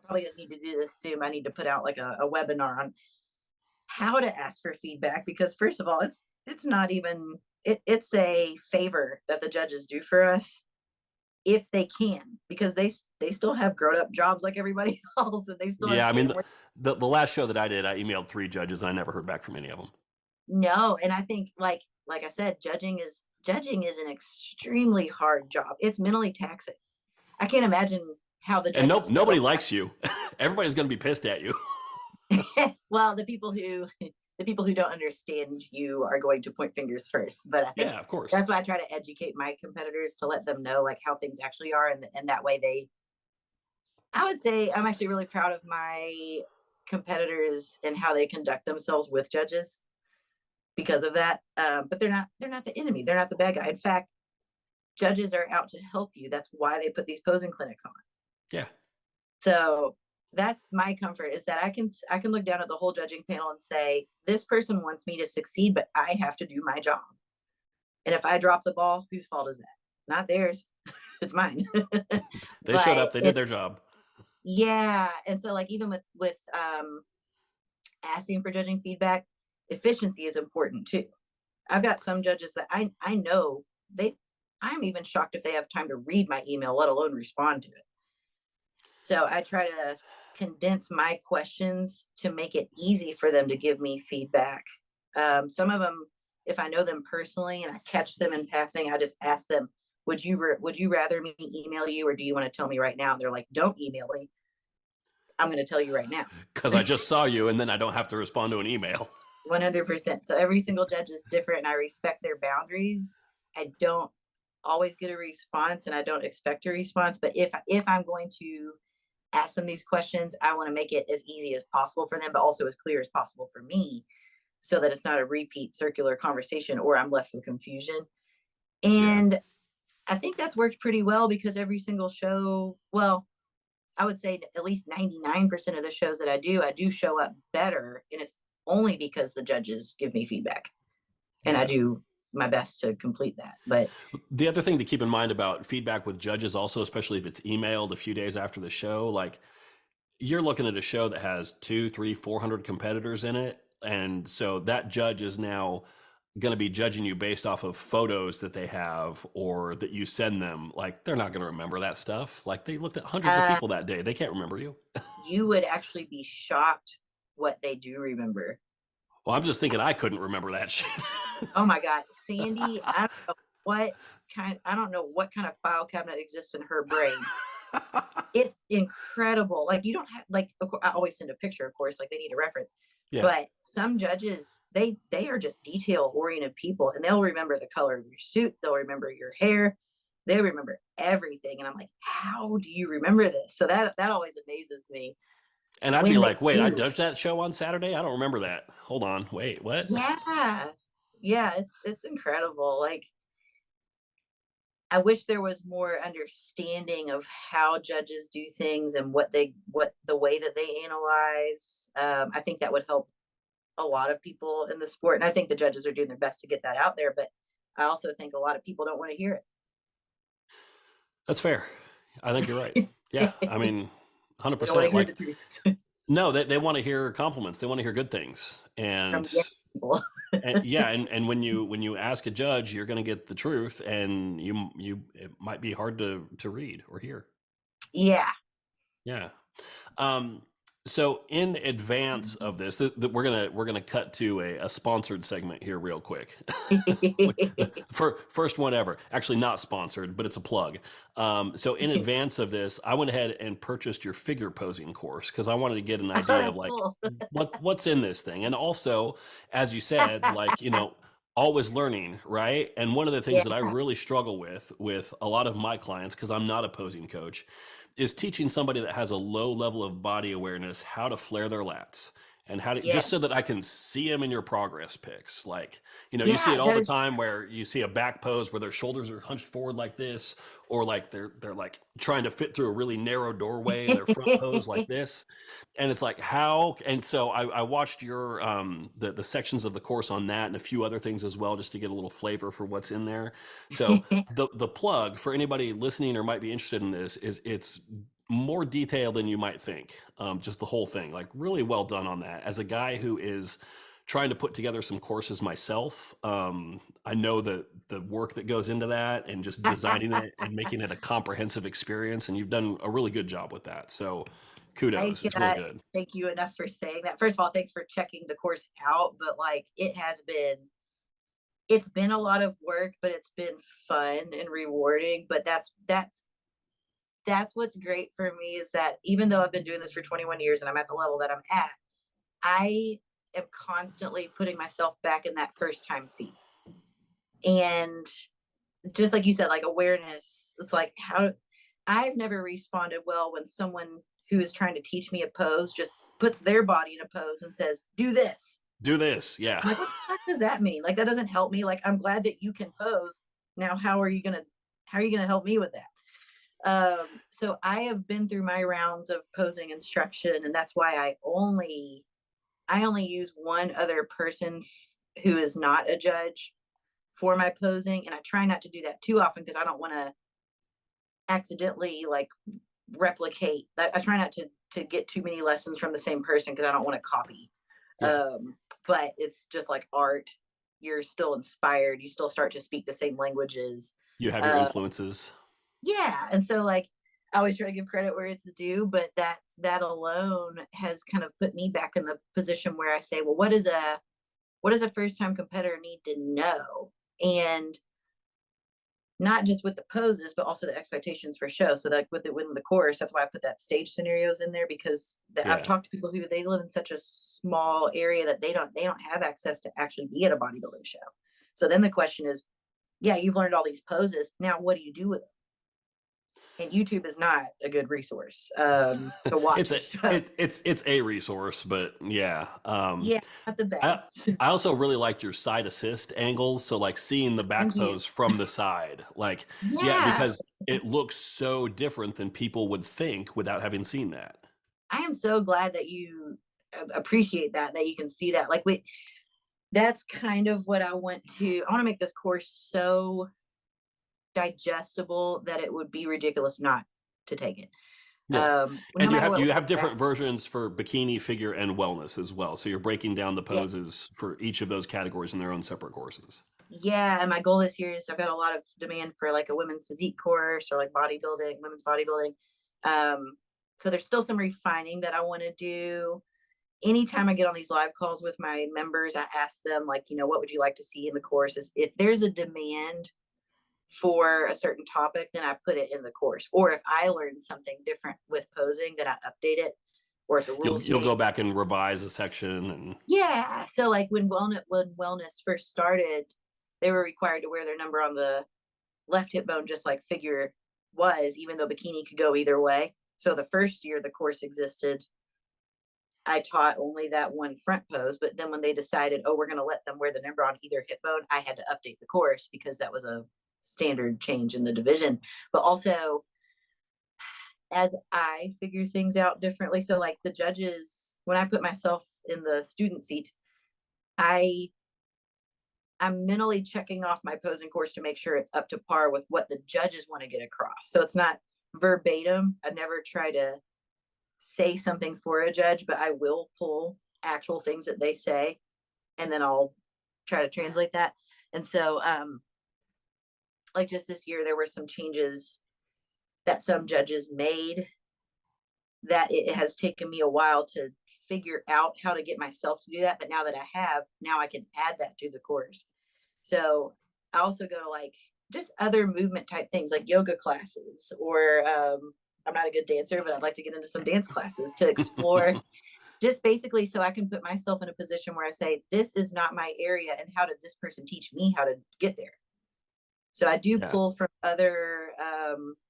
probably gonna need to do this soon. I need to put out like a webinar on how to ask for feedback because first of all, it's not even it's a favor that the judges do for us if they can because they still have grown up jobs like everybody else and they still have Yeah, I mean, families. the last show that I did, I emailed 3 judges and I never heard back from any of them. No, and I think like I said, judging is an extremely hard job. It's mentally taxing. I can't imagine how the And judges feel. nobody likes you. Everybody's going to be pissed at you. Well, the people who don't understand you are going to point fingers first. But I think Yeah, of course. that's why I try to educate my competitors to let them know like how things actually are, and that way they. I would say I'm actually really proud of my competitors and how they conduct themselves with judges because of that. But they're not the enemy. They're not the bad guy. In fact, judges are out to help you. That's why they put these posing clinics on. Yeah. So that's my comfort is that I can look down at the whole judging panel and say this person wants me to succeed, but I have to do my job. And if I drop the ball, whose fault is that? Not theirs. It's mine. They showed But up, they did their job. yeah, and so like even with asking for judging feedback, efficiency is important too. I've got some judges that I know they I'm even shocked if they have time to read my email, let alone respond to it. So I try to condense my questions to make it easy for them to give me feedback. Some of them, if I know them personally and I catch them in passing, I just ask them, would you rather me email you or do you want to tell me right now?" And they're like, "Don't email me. I'm going to tell you right now." Because I just saw you and then I don't have to respond to an email. 100%. So every single judge is different and I respect their boundaries. I don't always get a response and I don't expect a response, but if I'm going to ask them these questions, I want to make it as easy as possible for them, but also as clear as possible for me so that it's not a repeat circular conversation or I'm left with confusion. Yeah. And I think that's worked pretty well because every single show, well, I would say at least 99% of the shows that I do show up better. And it's only because the judges give me feedback and I Yeah. do my best to complete that. But The other thing to keep in mind about feedback with judges, also, especially if it's emailed a few days after the show, like you're looking at a show that has 2, 3, 400 competitors in it. And so that judge is now going to be judging you based off of photos that they have or that you send them. Like they're not going to remember that stuff. Like they looked at hundreds of uh, people that day. They can't remember you. you would actually be shocked what they do remember. Well, I'm just thinking I couldn't remember that shit. Oh my God, Sandy, I don't know what kind of file cabinet exists in her brain. It's incredible. Like you don't have like I always send a picture, of course, like they need a reference. Yeah. But some judges, they are just detail oriented people and they'll remember the color of your suit, they'll remember your hair, they remember everything. And I'm like, how do you remember this? So that always amazes me And I'd be when they like, wait, I do. judged that show on Saturday? I don't remember that. Hold on. Wait, what? Yeah. Yeah, it's incredible. Like I wish there was more understanding of how judges do things and what the way that they analyze. I think that would help a lot of people in the sport, and I think the judges are doing their best to get that out there. But I also think a lot of people don't want to hear That's fair. I think you're right. Yeah. I it. mean, They don't want 100%. to hear the Like, truth no, they want to hear compliments. They want to hear good things. from young people. And yeah, and when you ask a judge, you're going to get the truth, and it might be hard to read or hear. Yeah. Yeah. Um, so in advance of this, we're gonna cut to a sponsored segment here real quick. For first one ever, actually not sponsored, but it's a plug. So in advance of this, I went ahead and purchased your figure posing course because I wanted to get an Oh, idea of that's like cool. what's in this thing, and also, as you said, like always learning, right? And one of the things Yeah. that I really struggle with a lot of my clients, because I'm not a posing coach, is teaching somebody that has a low level of body awareness how to flare their lats. And how to, just so Yes. that I can see them in your progress pics. Like, you see Yeah, it all that the is time where you see a back pose where their shoulders are hunched forward like this, or like they're like trying to fit through a really narrow doorway in their front pose like this. And it's like how, and so I watched your the sections of the course on that and a few other things as well, just to get a little flavor for what's in there. So the plug for anybody listening or might be interested in this is it's more detailed than you might think. Just the whole thing, like really well done on that. As a guy who is trying to put together some courses myself, I know the work that goes into that and just designing it and making it a comprehensive experience. And you've done a really good job with that. So I kudos, it's really cannot good. thank you enough for saying that. First of all, thanks for checking the course out, but like it's been a lot of work, but it's been fun and rewarding. But that's what's great for me is that even though I've been doing this for 21 years and I'm at the level that I'm at, I am constantly putting myself back in that first time seat. And just like you said, like awareness, it's like how I've never responded well when someone who is trying to teach me a pose just puts their body in a pose and says, do this. Do this, yeah. I'm like, what the fuck does that mean? Like that doesn't help me. Like I'm glad that you can pose. Now how are you gonna help me with that? So I have been through my rounds of posing instruction, and that's why I only use one other person who is not a judge for my posing, and I try not to do that too often because I don't want to accidentally like replicate that. I try not to get too many lessons from the same person because I don't want to copy. Yeah. But it's just like art. You're still inspired. You still start to speak the same languages. You have your Uh, influences. yeah, and so like I always try to give credit where it's due, but that alone has kind of put me back in the position where I say, well, what does a first time competitor need to know? And not just with the poses, but also the expectations for show. So like within the course, that's why I put that stage scenarios in there because I've Yeah. talked to people who they live in such a small area that they don't have access to actually be at a bodybuilding show. So then the question is, yeah, you've learned all these poses. Now what do you do with them? And YouTube is not a good resource to watch It's a a show. it's a resource, but yeah. Yeah, not the I best. I also really liked your side assist angles. So like seeing the back Thank you. pose from the side, like yeah, Yeah, because it looks so different than people would think without having seen that. I am so glad that you appreciate that you can see that. Like, wait, that's kind of what I want to make this course so digestible that it would be ridiculous not to take it. Yeah. No And matter what you level have you're at. different versions for bikini, figure, and wellness as well. So you're breaking down the Yeah. poses for each of those categories in their own separate courses. Yeah. And my goal this year is I've got a lot of demand for like a women's physique course or like bodybuilding, women's bodybuilding. Um, so there's still some refining that I want to do. Anytime I get on these live calls with my members, I ask them like, what would you like to see in the courses? If there's a demand for a certain topic, then I put it in the course. Or if I learn something different with posing, then I update it. Or if the rules You'll change. go back and revise a section and Yeah. So like when wellness first started, they were required to wear their number on the left hip bone, just like figure was, even though bikini could go either way. So the first year the course existed, I taught only that one front pose. But then when they decided, oh, we're going to let them wear the number on either hip bone, I had to update the course because that was a standard change in the division. But also, as I figure things out differently, so like the judges, when I put myself in the student seat, I I'm mentally checking off my posing course to make sure it's up to par with what the judges want to get across. So it's not verbatim. I never try to say something for a judge, but I will pull actual things that they say and then I'll try to translate that. And so like just this year there were some changes that some judges made that it has taken me a while to figure out how to get myself to do that. But now that I have, now I can add that to the course. So I also go to like just other movement type things like yoga classes or I'm not a good dancer, but I'd like to get into some dance classes to explore just basically so I can put myself in a position where I say, this is not my area. And how did this person teach me how to get there? So I do yeah. pull from other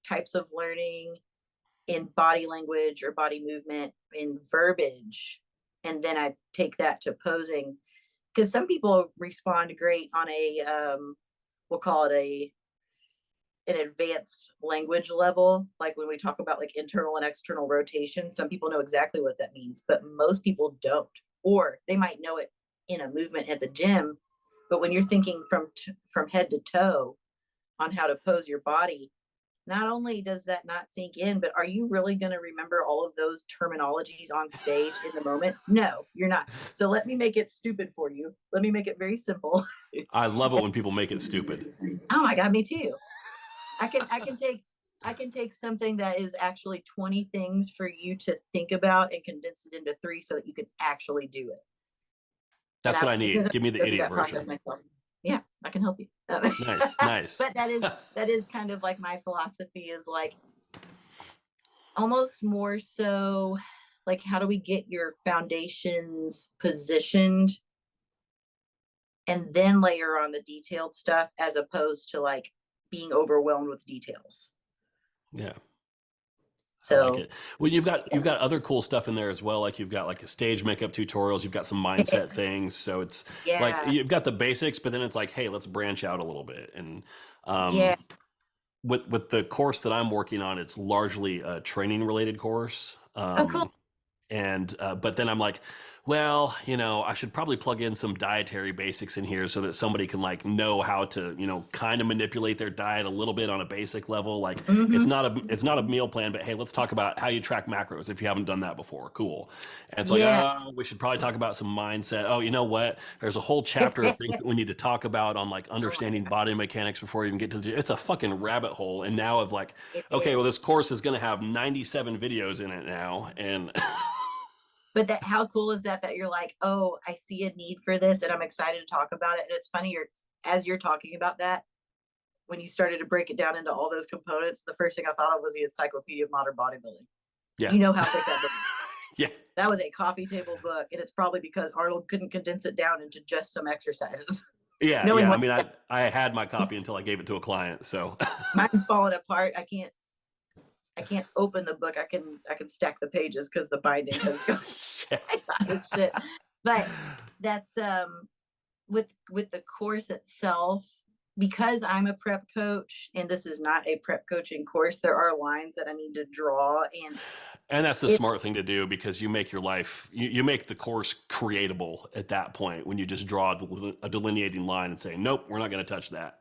types of learning in body language or body movement, in verbiage. and then I take that to posing, because some people respond great on a we'll call it an advanced language level. Like when we talk about like internal and external rotation, some people know exactly what that means, but most people don't. Or they might know it in a movement at the gym, but when you're thinking from head to toe on how to pose your body, not only does that not sink in, but are you really going to remember all of those terminologies on stage in the moment? No, you're not. So let me make it stupid for you. Let me make it very simple. I love it when people make it stupid. Oh my God, me too. I can take something that is actually 20 things for you to think about and condense it into 3 so that you can actually do it. And That's what I because need. I Give me the go through idiot that process version. myself. Yeah, I can help you. Nice, nice. But that is kind of like my philosophy, is like almost more so like, how do we get your foundations positioned and then layer on the detailed stuff, as opposed to like being overwhelmed with details. Yeah. I like So it. Well, you've got other cool stuff in there as well. Like you've got like a stage makeup tutorials. You've got some mindset things. So it's like yeah, you've got the basics, but then it's like, hey, let's branch out a little bit. And yeah. with the course that I'm working on, it's largely a training related course. Oh, cool. And but then I'm like, well, I should probably plug in some dietary basics in here so that somebody can like know how to, kind of manipulate their diet a little bit on a basic level. Like Hmm. it's not a meal plan, but hey, let's talk about how you track macros if you haven't done that before. Cool. And it's like, Yeah. oh, we should probably talk about some mindset. Oh, you know what? There's a whole chapter of things that we need to talk about on like Oh my understanding God, body mechanics before you even get to it's a fucking rabbit hole. And now of like, it okay, well, is. this course is going to have 97 videos in it now. And But that, how cool is that? That you're like, oh, I see a need for this, and I'm excited to talk about it. And it's funny, as you're talking about that, when you started to break it down into all those components, the first thing I thought of was the Encyclopedia of Modern Bodybuilding. yeah. You know how thick that book is. Yeah. That was a coffee table book, and it's probably because Arnold couldn't condense it down into just some exercises. Yeah, Knowing yeah. I what mean, I had my copy until I gave it to a client. So mine's falling apart, I can't open the book. I can stack the pages because the binding has gone. Shit. But that's with the course itself, because I'm a prep coach and this is not a prep coaching course, there are lines that I need to draw, and and that's the it's smart thing to do because you make your life you make the course creatable at that point when you just draw a delineating line and say, nope, we're not going to touch that.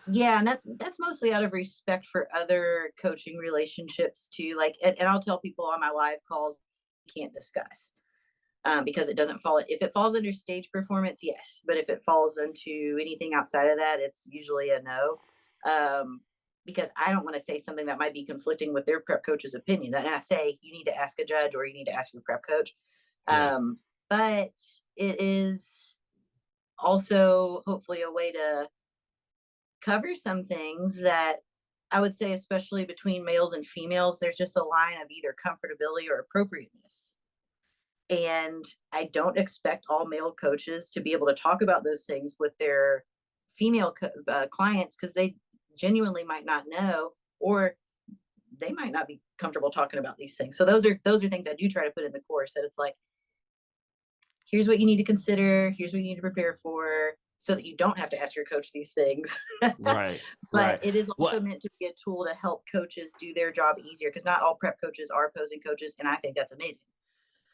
yeah, and that's mostly out of respect for other coaching relationships too. Like, and I'll tell people on my live calls, can't discuss. Because it doesn't fall. If it falls under stage performance, yes, but if it falls into anything outside of that, it's usually a no. Um, because I don't want to say something that might be conflicting with their prep coach's opinion. And I say you need to ask a judge or you need to ask your prep coach. Yeah. But it is also hopefully a way to cover some things that I would say, especially between males and females, there's just a line of either comfortability or appropriateness. And I don't expect all male coaches to be able to talk about those things with their female clients, because they genuinely might not know, or they might not be comfortable talking about these things. So those are things I do try to put in the course, that it's like, here's what you need to consider, here's what you need to prepare for, so that you don't have to ask your coach these things. Right. But Right. it is also What? meant to be a tool to help coaches do their job easier, because not all prep coaches are posing coaches, and I think that's amazing.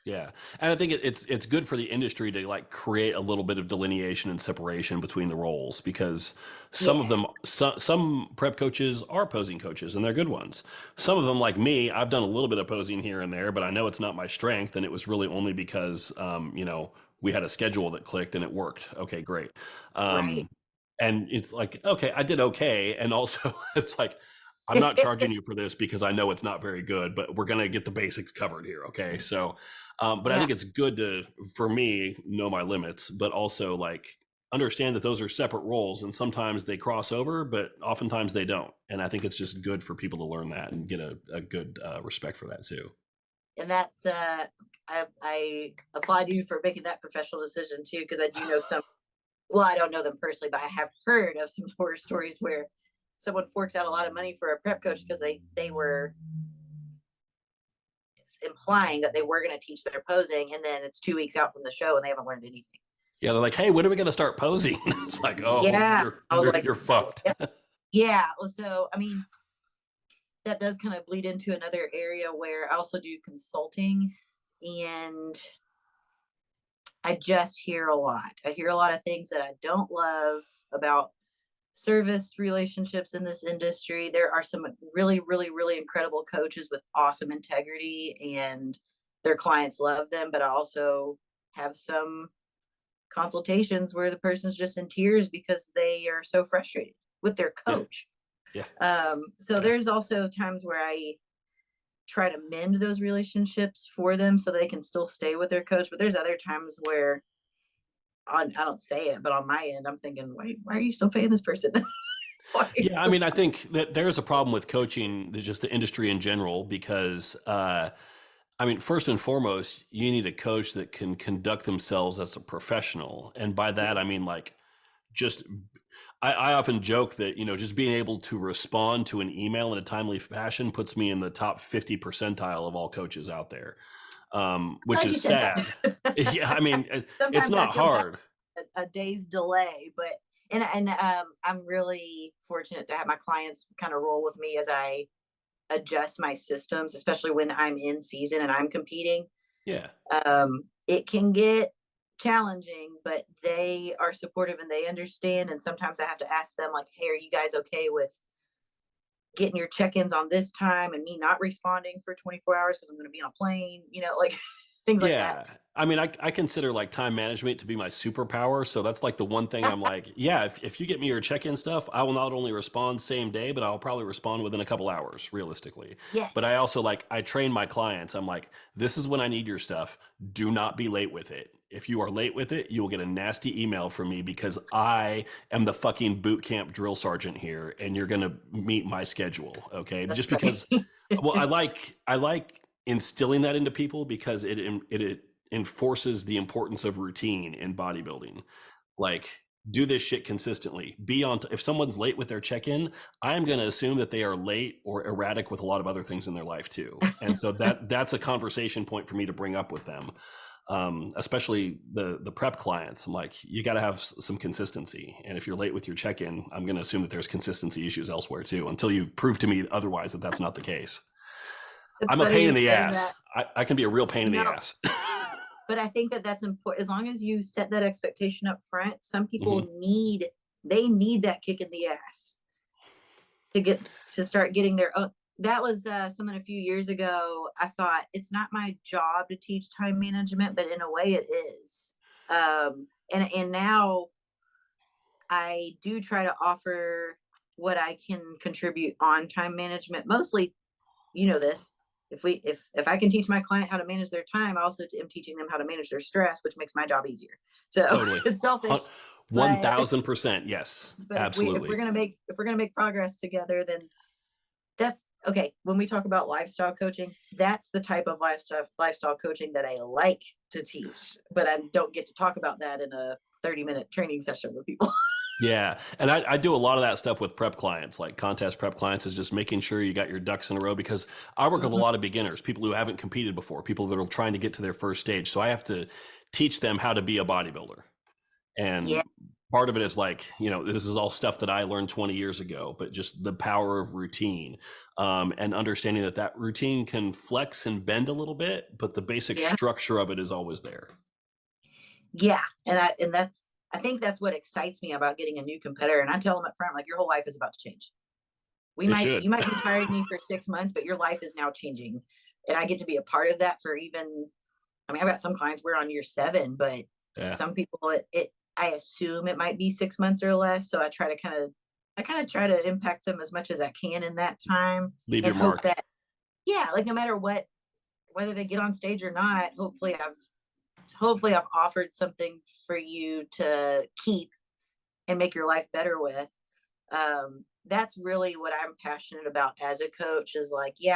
Yeah, and I think it's good for the industry to like create a little bit of delineation and separation between the roles because some of Yeah. them, some prep coaches are posing coaches and they're good ones. Some of them, like me, I've done a little bit of posing here and there, but I know it's not my strength, and it was really only because we had a schedule that clicked and it worked. Okay, great. Right. Um, and it's like, okay, I did okay, and also it's like, I'm not charging you for this because I know it's not very good, but we're gonna get the basics covered here. Okay, so, but I Yeah. think it's good to, for me, know my limits, but also like understand that those are separate roles, and sometimes they cross over, but oftentimes they don't. And I think it's just good for people to learn that and get a good respect for that too. And that's I applaud you for making that professional decision too, because I do know some, well, I don't know them personally, but I have heard of some horror stories where someone forks out a lot of money for a prep coach because they were implying that they were going to teach their posing, and then it's 2 weeks out from the show and they haven't learned anything. Yeah, they're like, hey, when are we going to start posing? It's like, oh, Yeah, I was like, you're fucked. yeah. So, I mean, that does kind of bleed into another area where I also do consulting, and I just hear a lot. I hear a lot of things that I don't love about service relationships in this industry. There are some really, really, really incredible coaches with awesome integrity, and their clients love them. But I also have some consultations where the person's just in tears because they are so frustrated with their coach. Yeah. So there's also times where I try to mend those relationships for them so they can still stay with their coach. But there's other times where I don't say it, but on my end, I'm thinking, why are you still paying this person? Yeah, I mean, I think that there's a problem with coaching, just the industry in general, because I mean, first and foremost, you need a coach that can conduct themselves as a professional. And by that, I mean, like, just, I often joke that, just being able to respond to an email in a timely fashion puts me in the top 50 percentile of all coaches out there, which is sad. Yeah, I mean, it's not hard. A day's delay, but I'm really fortunate to have my clients kind of roll with me as I adjust my systems, especially when I'm in season and I'm competing. Yeah. It can get challenging, but they are supportive and they understand. And sometimes I have to ask them, like, hey, are you guys okay with getting your check-ins on this time and me not responding for 24 hours because I'm going to be on a plane, like things like that. Yeah. I mean, I consider like time management to be my superpower. So that's like the one thing I'm like, yeah, if you get me your check-in stuff, I will not only respond same day, but I'll probably respond within a couple hours, realistically. Yes. But I also I train my clients. I'm like, this is when I need your stuff. Do not be late with it. If you are late with it, you will get a nasty email from me because I am the fucking boot camp drill sergeant here, and you're going to meet my schedule. Okay. That's just because, well, I like instilling that into people because it enforces the importance of routine in bodybuilding. Like, do this shit consistently. If someone's late with their check-in, I'm going to assume that they are late or erratic with a lot of other things in their life too. And so that's a conversation point for me to bring up with them. Especially the prep clients. I'm like, you got to have some consistency. And if you're late with your check-in, I'm going to assume that there's consistency issues elsewhere too, until you prove to me otherwise that that's not the case. I'm a pain in the ass. I can be a real pain in the ass. But I think that's important. As long as you set that expectation up front, some people need that kick in the ass to start getting their own. That was something a few years ago. I thought, it's not my job to teach time management, but in a way it is. And now I do try to offer what I can contribute on time management. Mostly, this. If I can teach my client how to manage their time, I also am teaching them how to manage their stress, which makes my job easier. So totally. It's selfish. 1000%. Yes, absolutely. If we're gonna make progress together, then that's okay. When we talk about lifestyle coaching, that's the type of lifestyle coaching that I like to teach, but I don't get to talk about that in a 30-minute training session with people. Yeah. And I do a lot of that stuff with prep clients, like contest prep clients, is just making sure you got your ducks in a row, because I work with a lot of beginners, people who haven't competed before, people that are trying to get to their first stage. So I have to teach them how to be a bodybuilder. And part of it is like, this is all stuff that I learned 20 years ago, but just the power of routine, and understanding that routine can flex and bend a little bit, but the basic structure of it is always there. Yeah. I think that's what excites me about getting a new competitor. And I tell them up front, like, your whole life is about to change. You might be tiring me for 6 months, but your life is now changing. And I get to be a part of that I've got some clients, we're on year 7, but some people, I assume it might be 6 months or less. So I kind of try to impact them as much as I can in that time. Leave your mark. That, like, no matter whether they get on stage or not, hopefully I've offered something for you to keep and make your life better with. That's really what I'm passionate about as a coach, is like, we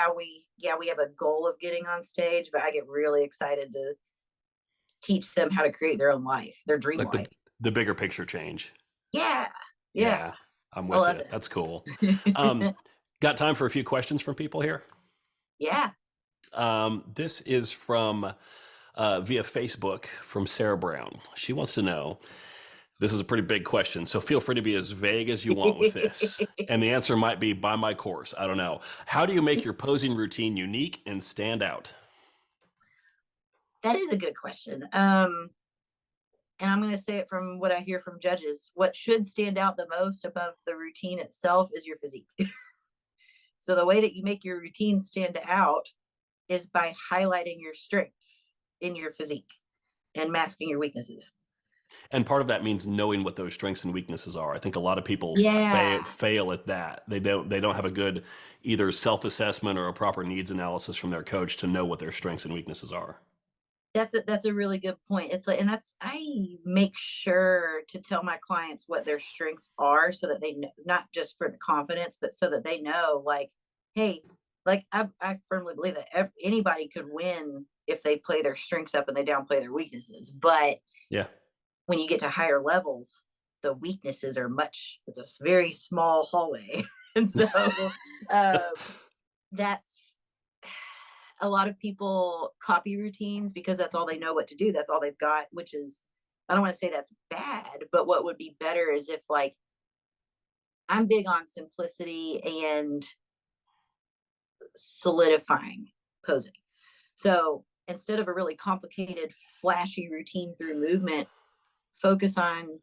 have a goal of getting on stage, but I get really excited to teach them how to create their own life, their dream life. The bigger picture change. Yeah. I'm with it. That's cool. Got time for a few questions from people here? Yeah. This is from via Facebook from Sarah Brown. She wants to know, this is a pretty big question, so feel free to be as vague as you want with this. And the answer might be buy my course. I don't know. How do you make your posing routine unique and stand out? That is a good question. And I'm going to say it from what I hear from judges. What should stand out the most above the routine itself is your physique. So the way that you make your routine stand out is by highlighting your strengths in your physique and masking your weaknesses. And part of that means knowing what those strengths and weaknesses are. I think a lot of people Yeah. fail at that. They don't have a good either self-assessment or a proper needs analysis from their coach to know what their strengths and weaknesses are. That's a really good point. It's like, and that's, I make sure to tell my clients what their strengths are so that they know, not just for the confidence, but so that they know, like, hey, like I firmly believe that anybody could win if they play their strengths up and they downplay their weaknesses. But Yeah. when you get to higher levels, the weaknesses are it's a very small hallway. And so um, that's a lot of people copy routines because that's all they know what to do. That's all they've got, which is, I don't want to say that's bad, but what would be better is if, like, I'm big on simplicity and solidifying posing. So instead of a really complicated, flashy routine through movement, focus on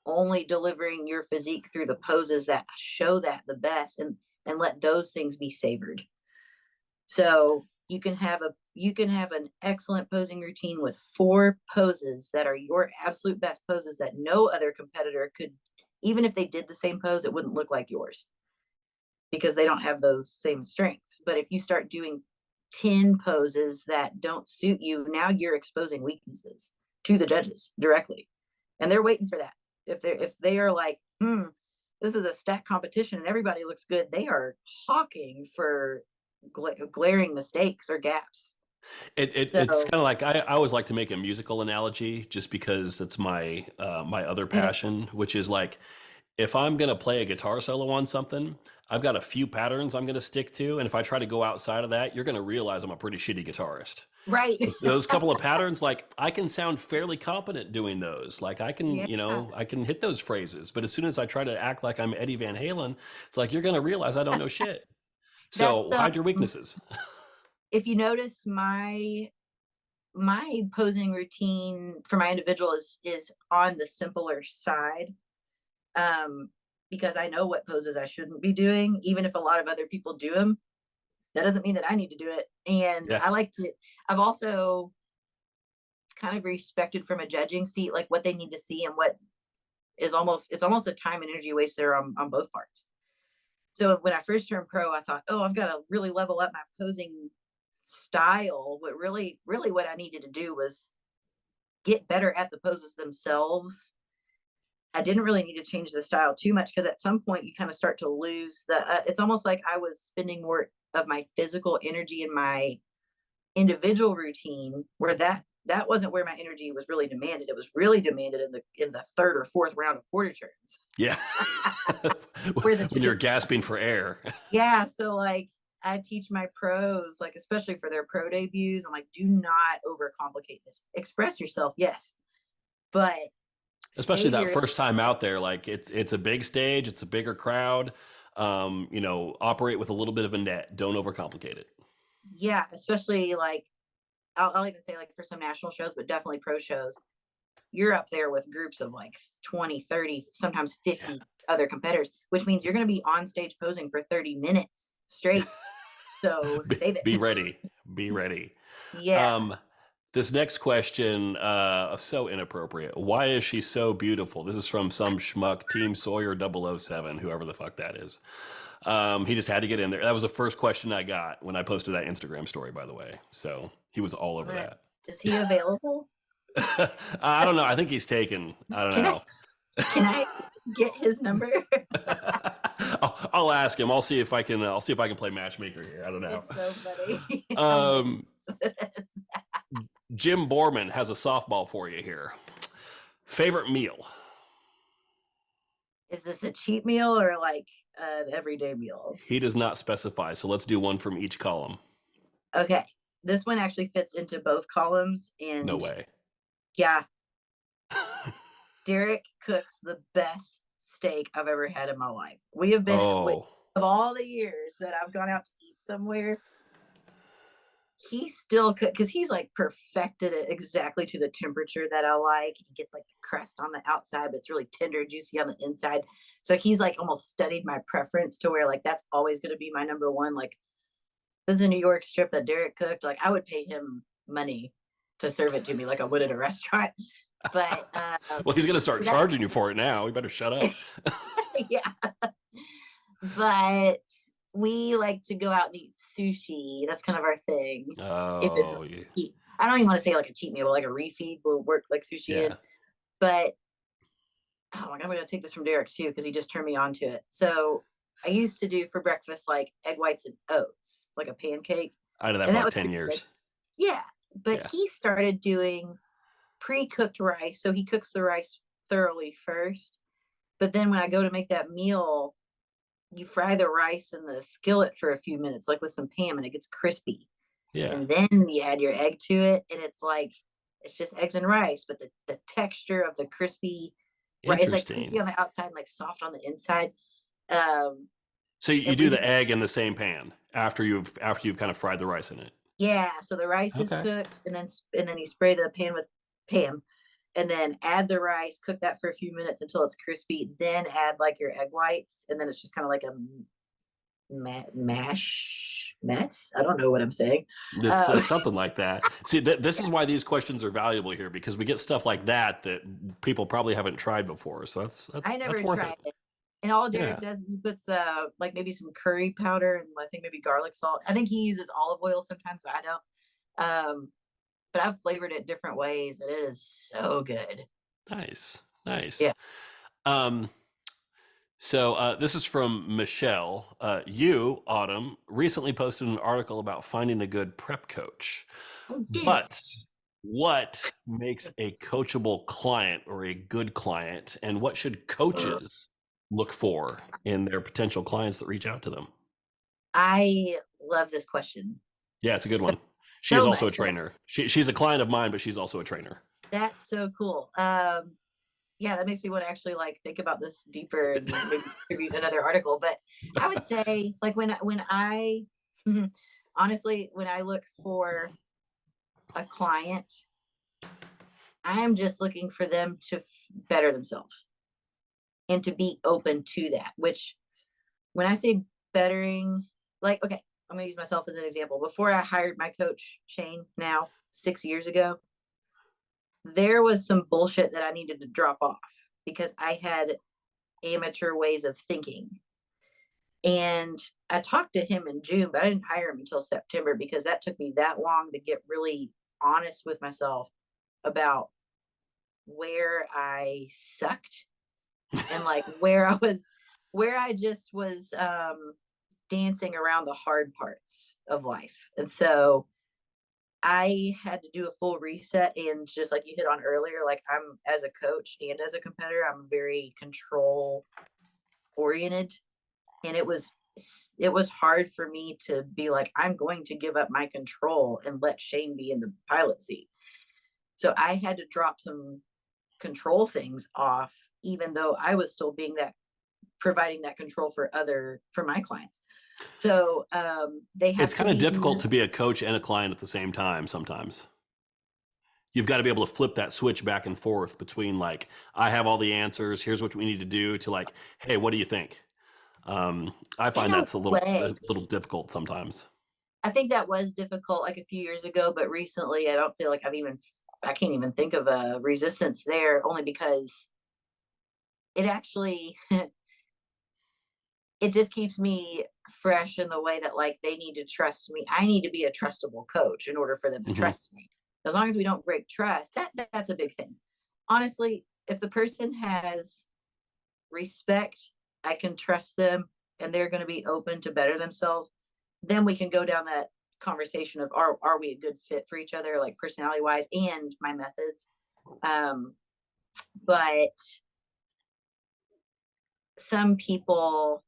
only delivering your physique through the poses that show that the best, and let those things be savored. So you can have an excellent posing routine with 4 poses that are your absolute best poses that no other competitor could, even if they did the same pose, it wouldn't look like yours because they don't have those same strengths. But if you start doing 10 poses that don't suit you, now you're exposing weaknesses to the judges directly. And they're waiting for that. If they are like, this is a stack competition and everybody looks good, they are hawking for glaring mistakes or gaps. It's So kind of like I always like to make a musical analogy just because it's my my other passion, which is like if I'm gonna play a guitar solo on something, I've got a few patterns I'm gonna stick to, and if I try to go outside of that, you're gonna realize I'm a pretty shitty guitarist. right. But those couple of patterns, like I can sound fairly competent doing those. Like I can, Yeah, I can hit those phrases. But as soon as I try to act like I'm Eddie Van Halen, it's like you're gonna realize I don't know shit. that's So hide your weaknesses. if you notice, my posing routine for my individual is on the simpler side, um because I know what poses I shouldn't be doing, even if a lot of other people do them. That doesn't mean that I need to do it. And Yeah. I've also kind of respected from a judging seat, like what they need to see and what it's almost a time and energy waste there on both parts. So when I first turned pro, I thought, oh, I've got to really level up my posing style. But really what I needed to do was get better at the poses themselves. I didn't really need to change the style too much because at some point you kind of start to lose it's almost like I was spending more of my physical energy in my individual routine, where that wasn't where my energy was really demanded. It was really demanded in the third or fourth round of quarter turns. Yeah. Where the When you're gasping for air. yeah, so like I teach my pros, like especially for their pro debuts, I'm like, do not overcomplicate this. Express yourself, yes, but Especially save that your first time out there, like it's a big stage, it's a bigger crowd. Operate with a little bit of a net. Don't overcomplicate it. yeah, especially like I'll even say like for some national shows, but definitely pro shows, you're up there with groups of like 20, 30, sometimes Yeah. 50 other competitors, which means you're going to be on stage posing for 30 minutes straight. So save Be it. ready. Be ready. Yeah. Um, this next question, so inappropriate. Why is she so beautiful? This is from some schmuck, Team Sawyer 007, whoever the fuck that is. He just had to get in there. That was the first question I got when I posted that Instagram story, by the way. So he was all over But that. is he available? I don't know. I think he's taken. I don't Can I know. can I get his number? I'll ask him. I'll see if I can. I'll see if I can play matchmaker here. I don't know. It's so funny. I'm like, Um, Jim Borman has a softball for you here. Favorite meal? is this a cheat meal or like an everyday meal? He does not specify, so let's do one from each column. Okay. This one actually fits into both columns. No And way. yeah, Derek cooks the best steak I've ever had in my life. We have been, Oh, of all the years that I've gone out to eat somewhere, he still could, because he's like perfected it exactly to the temperature that I like. He gets like the crust on the outside, but it's really tender, juicy on the inside. So he's like almost studied my preference to where like that's always going to be my number one. Like this is a New York strip that Derek cooked. Like I would pay him money to serve it to me like I would at a restaurant. But well, he's going to start that, charging you for it now. You better shut up. yeah. But we like to go out and eat sushi. That's kind of our thing. If it's Oh, yeah. I don't even want to say like a cheat meal, but like a refeed will work like sushi in. Yeah. But oh my god, I'm gonna take this from Derek too because he just turned me on to it. So I used to do for breakfast like egg whites and oats, like a pancake, I did that and for that like was 10 pretty good. years. Yeah, but Yeah. he started doing pre-cooked rice. So he cooks the rice thoroughly first, but then when I go to make that meal, you fry the rice in the skillet for a few minutes, like with some Pam, and it gets crispy. Yeah. And then you add your egg to it, and it's like it's just eggs and rice, but the texture of the crispy, right? It's like crispy Interesting. on the outside and like soft on the inside. Um, So you and do we the just egg in the same pan after you've kind of fried the rice in it. yeah, so the rice is Okay. cooked, and then you spray the pan with Pam, and then add the rice, cook that for a few minutes until it's crispy, then add like your egg whites, and then it's just kind of like a mash mess. I don't know what I'm saying. It's Um, something like that. See, this yeah, is why these questions are valuable here because we get stuff like that people probably haven't tried before. So that's I that's never that's worth tried it. it. And all Derek Yeah. does is he puts like maybe some curry powder and I think maybe garlic salt. I think he uses olive oil sometimes, but I don't. But I've flavored it different ways and it is so good. Nice. Nice. Yeah. Um, so this is from Michelle. You, Autumn, recently posted an article about finding a good prep coach. Oh, did. But what makes a coachable client or a good client, and what should coaches look for in their potential clients that reach out to them? I love this question Yeah, it's a good so one. She is so also a much. trainer. She's a client of mine, but she's also a trainer. That's so cool. Yeah, that makes me want to actually like think about this deeper and maybe contribute another article. But I would say like when I honestly when I look for a client, I'm just looking for them to better themselves and to be open to that. Which when I say bettering, like okay, I'm gonna use myself as an example. Before I hired my coach Shane, now 6 years ago, there was some bullshit that I needed to drop off because I had amateur ways of thinking. And I talked to him in June, but I didn't hire him until September because that took me that long to get really honest with myself about where I sucked and like where I just was dancing around the hard parts of life. And so I had to do a full reset and just like you hit on earlier, like I'm as a coach and as a competitor, I'm very control oriented. And it was hard for me to be like, I'm going to give up my control and let Shane be in the pilot seat. So I had to drop some control things off, even though I was still being that providing that control for my clients. So they It's have to kind of be difficult to be a coach and a client at the same time sometimes. You've got to be able to flip that switch back and forth between like, I have all the answers, here's what we need to do, to like, hey, what do you think? I in find a that's a little way. a little difficult sometimes. I think that was difficult like a few years ago, but recently I don't feel like I can't even think of a resistance there only because it actually it just keeps me fresh in the way that like they need to trust me. I need to be a trustable coach in order for them to Hmm. trust me. As long as we don't break trust, that's a big thing. Honestly, if the person has respect, I can trust them and they're going to be open to better themselves, then we can go down that conversation of are we a good fit for each other like personality wise and my methods. Um but some people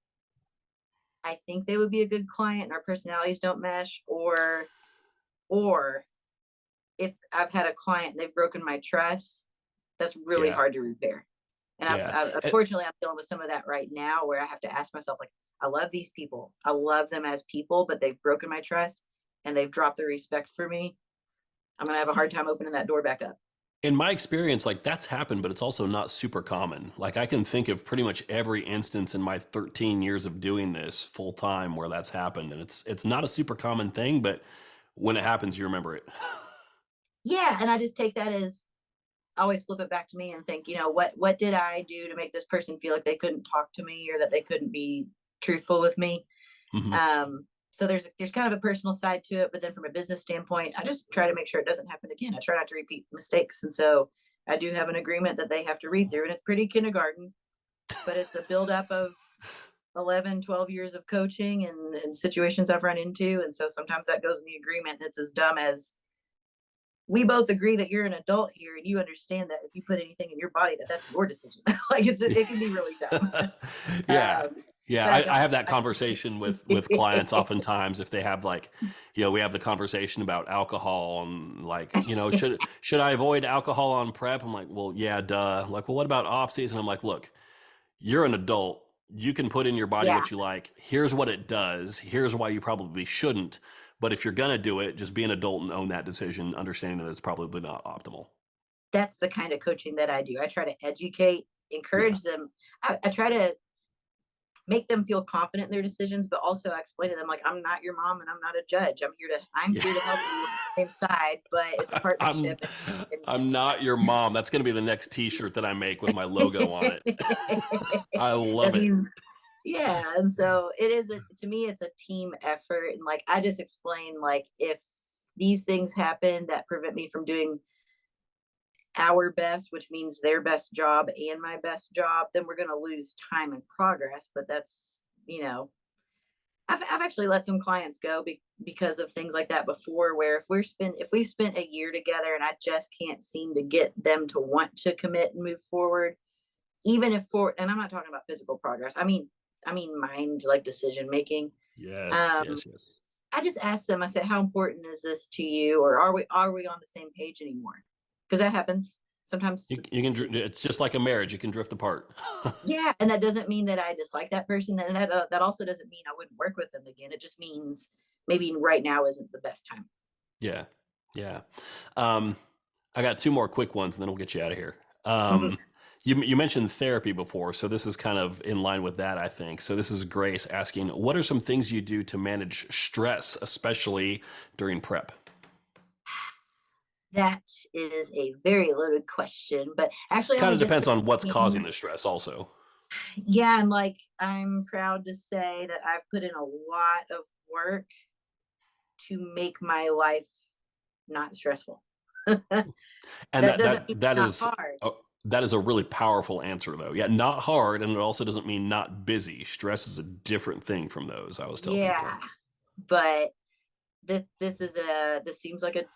I think they would be a good client and our personalities don't mesh, or or if I've had a client and they've broken my trust, that's really Yeah. hard to repair. And Yeah. unfortunately, I'm dealing with some of that right now where I have to ask myself, like, I love these people. I love them as people, but they've broken my trust and they've dropped the respect for me. I'm going to have a hard time opening that door back up. In my experience, like that's happened, but it's also not super common. Like I can think of pretty much every instance in my 13 years of doing this full time where that's happened, and it's not a super common thing, but when it happens, you remember it. Yeah. And I just take that as, I always flip it back to me and think, what did I do to make this person feel like they couldn't talk to me or that they couldn't be truthful with me? Hmm. So there's kind of a personal side to it, but then from a business standpoint, I just try to make sure it doesn't happen again. I try not to repeat mistakes. And so I do have an agreement that they have to read through, and it's pretty kindergarten, but it's a buildup of 11, 12 years of coaching and situations I've run into. And so sometimes that goes in the agreement, and it's as dumb as, we both agree that you're an adult here and you understand that if you put anything in your body, that's your decision. Like it can be really dumb. Yeah. Yeah, But I I don't, have that conversation with clients oftentimes if they have like, we have the conversation about alcohol and like, should I avoid alcohol on prep? I'm like, well, yeah, duh. Like, well, what about off season? I'm like, look, you're an adult. You can put in your body yeah, what you like. Here's what it does. Here's why you probably shouldn't. But if you're gonna do it, just be an adult and own that decision, understanding that it's probably not optimal. that's the kind of coaching that I do. I try to educate, Yeah. encourage them. I try to make them feel confident in their decisions, but also I explain to them, like, I'm not your mom and I'm not a judge. I'm Yeah. here to help you on the same side, but it's a I'm partnership. And I'm not your mom. That's gonna be the next T-shirt that I make with my logo on it. I that love it. means, yeah. And so to me, it's a team effort. And like, I just explain, like, if these things happen that prevent me from doing our best, which means their best job and my best job, then we're going to lose time and progress. But that's, I've actually let some clients go because of things like that before, where if we spent a year together and I just can't seem to get them to want to commit and move forward, even if and I'm not talking about physical progress. I mean mind, like decision making. Yes, Um, yes, yes. I just asked them, I said, how important is this to you? Or are we on the same page anymore? Because that happens sometimes. You can. It's just like a marriage. You can drift apart. Yeah, and that doesn't mean that I dislike that person. And that also doesn't mean I wouldn't work with them again. It just means maybe right now isn't the best time. Yeah, yeah. Um, I got two more quick ones, and then we'll get you out of here. Mhm. You mentioned therapy before, so this is kind of in line with that, I think. So this is Grace asking, what are some things you do to manage stress, especially during prep? That is a very loaded question, but actually, let Kind me of just depends say, on what's causing the stress, also. yeah, and like, I'm proud to say that I've put in a lot of work to make my life not stressful. That And doesn't mean it's not hard. that is a really powerful answer, though. Yeah, not hard, and it also doesn't mean not busy. Stress is a different thing from those. I always tell people. Yeah, but this seems like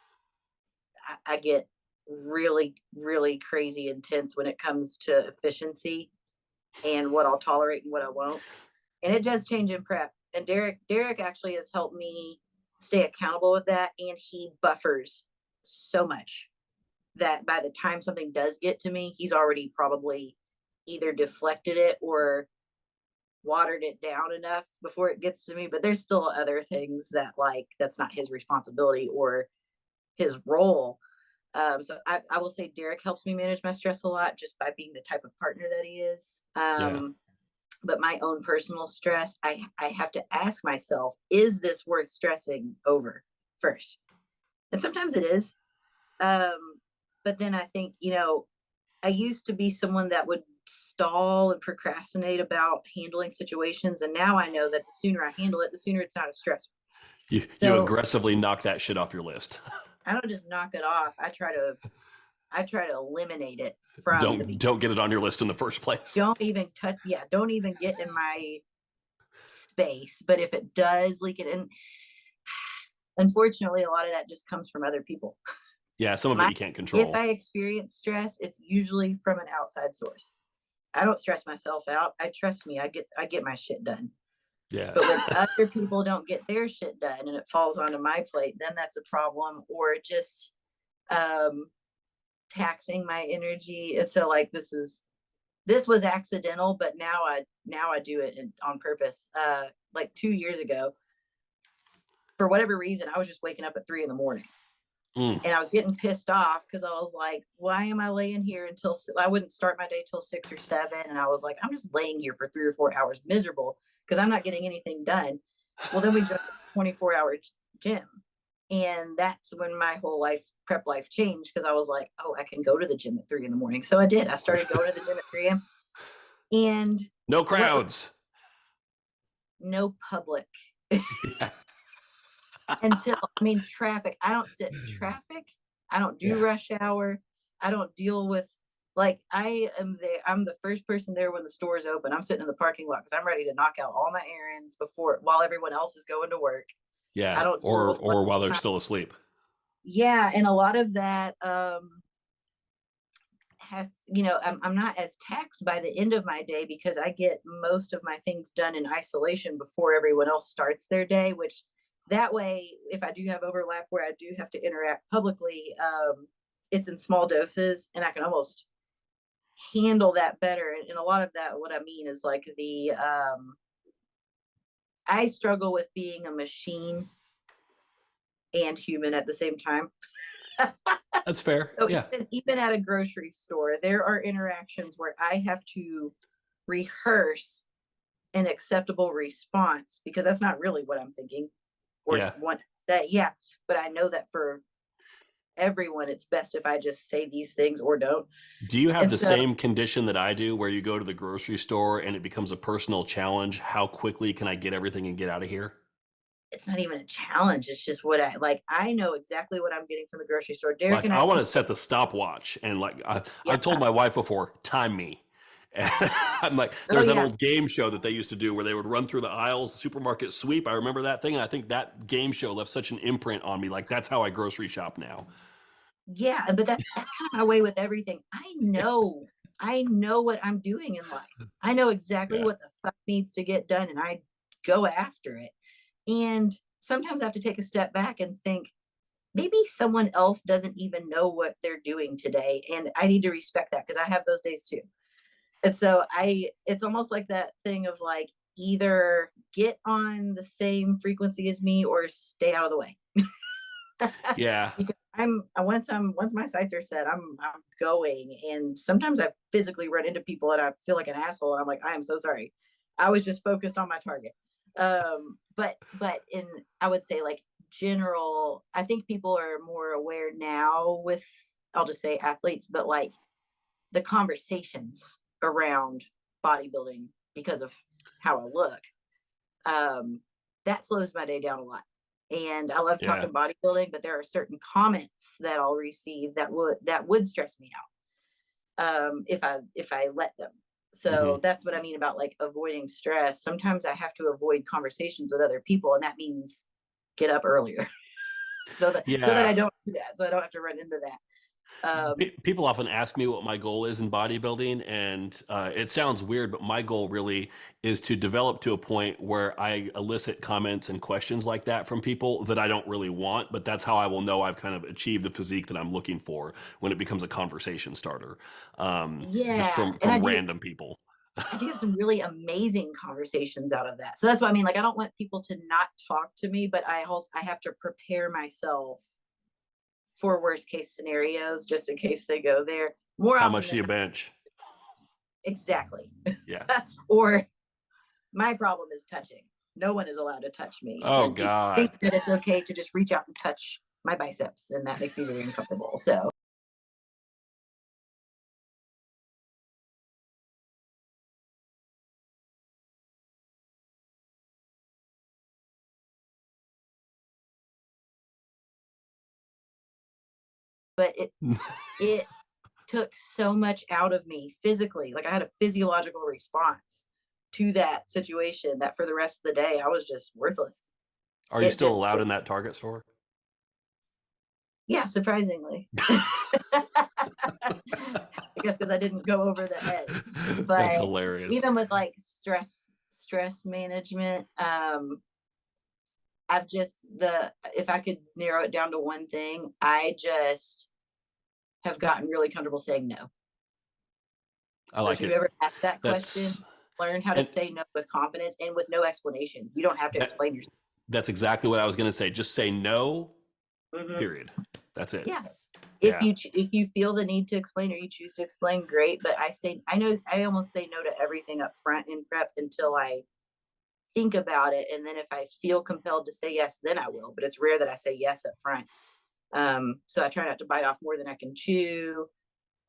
I get really, really crazy intense when it comes to efficiency and what I'll tolerate and what I won't. And it does change in prep. And Derek actually has helped me stay accountable with that, and he buffers so much that by the time something does get to me, he's already probably either deflected it or watered it down enough before it gets to me. But there's still other things that, like, that's not his responsibility or his role. So I will say Derek helps me manage my stress a lot just by being the type of partner that he is. Yeah. But my own personal stress, I have to ask myself, is this worth stressing over first? And sometimes it is. But then I think, I used to be someone that would stall and procrastinate about handling situations. And now I know that the sooner I handle it, the sooner it's not a stress. You So aggressively knock that shit off your list. I don't just knock it off. I try to eliminate it from the beginning. Don't get it on your list in the first place. Don't even get in my space. But if it does leak it in, unfortunately, a lot of that just comes from other people. Yeah, some of it you can't If control. I experience stress, it's usually from an outside source. I don't stress myself out. I trust me. I get my shit done. Yeah. But when other people don't get their shit done and it falls onto my plate, then that's a problem. Or just um taxing my energy. And so like this was accidental, but now I do it on purpose. Like 2 years ago, for whatever reason, I was just waking up at 3 in the morning. Mm. And I was getting pissed off because I was like, why am I laying here until I wouldn't start my day till 6 or 7? And I was like, I'm just laying here for 3 or 4 hours miserable because I'm not getting anything done. Well, then we joined a 24-hour gym. And that's when my whole prep life changed, because I was like, oh, I can go to the gym at 3 in the morning. So I did. I started going to the gym at 3 a.m. And No what crowds. no public Yeah. until, I mean, traffic. I don't sit in traffic. I don't do Yeah. rush hour. I don't deal with, like, I am there. I'm the first person there when the stores open. I'm sitting in the parking lot because I'm ready to knock out all my errands while everyone else is going to work. I Yeah. don't deal Or with while they're still asleep. yeah, and a lot of that has, I'm not as taxed by the end of my day because I get most of my things done in isolation before everyone else starts their day, which that way, if I do have overlap where I do have to interact publicly, it's in small doses and I can almost handle that better. And a lot of that, what I mean is like I struggle with being a machine and human at the same time. That's fair. So Yeah. even at a grocery store, there are interactions where I have to rehearse an acceptable response because that's not really what I'm thinking or Yeah. want to say. Yeah, but I know that for everyone, it's best if I just say these things or don't. Do you have And the so same condition that I do where you go to the grocery store and it becomes a personal challenge? How quickly can I get everything and get out of here? it's not even a challenge. It's just what I like. I know exactly what I'm getting from the grocery store. Derek Like and I I want can, to set the stopwatch and like yeah. I've told my wife before, time me. And I'm like, Oh, there's that yeah. old game show that they used to do where they would run through the aisles, supermarket sweep. I remember that thing, and I think that game show left such an imprint on me. Like that's how I grocery shop now. Yeah, but that's kind of my way with everything. I know what I'm doing in life. I know exactly Yeah. what the fuck needs to get done and I go after it. And sometimes I have to take a step back and think maybe someone else doesn't even know what they're doing today and I need to respect that because I have those days too. And so it's almost like that thing of like either get on the same frequency as me or stay out of the way. Yeah. Because once my sights are set, I'm going. And sometimes I physically run into people and I feel like an asshole. And I'm like, I am so sorry. I was just focused on my target. But in I would say like general, I think people are more aware now with I'll just say athletes, but like the conversations around bodybuilding because of how I look, um, that slows my day down a lot. And I love Yeah. talking bodybuilding, but there are certain comments that I'll receive that would stress me out if I let them. Hmm. So that's what I mean about like avoiding stress. Sometimes I have to avoid conversations with other people, and that means get up earlier so that I Yeah. don't do that, so I don't have to run into that. People often ask me what my goal is in bodybuilding, and it sounds weird, but my goal really is to develop to a point where I elicit comments and questions like that from people that I don't really want, but that's how I will know I've kind of achieved the physique that I'm looking for when it becomes a conversation starter, just Yeah, and from random people. I do have some really amazing conversations out of that. So that's what I mean. Like, I don't want people to not talk to me, but I have to prepare myself for worst case scenarios just in case they go there. More How often much do than you not, bench? exactly. Yeah. Or my problem is touching. No one is allowed to touch me, Oh and people God. think that it's okay to just reach out and touch my biceps, and that makes me very uncomfortable. So, but it took so much out of me physically. Like I had a physiological response to that situation that for the rest of the day I was just worthless. Are you It still just allowed in that Target store? yeah, surprisingly. I guess because I didn't go over the edge. That's But hilarious. even with like stress management. If I could narrow it down to one thing, I just have gotten really comfortable saying no. I So if like you it. ever ask that That's question, learn how to and say no with confidence and with no explanation. You don't have to that explain yourself. that's exactly what I was going to say. Just say no, Hmm. period. That's it. Yeah. Yeah. If you feel the need to explain or you choose to explain, great. But I know I almost say no to everything up front in prep until I think about it, and then if I feel compelled to say yes, then I will. But it's rare that I say yes up front. So I try not to bite off more than I can chew.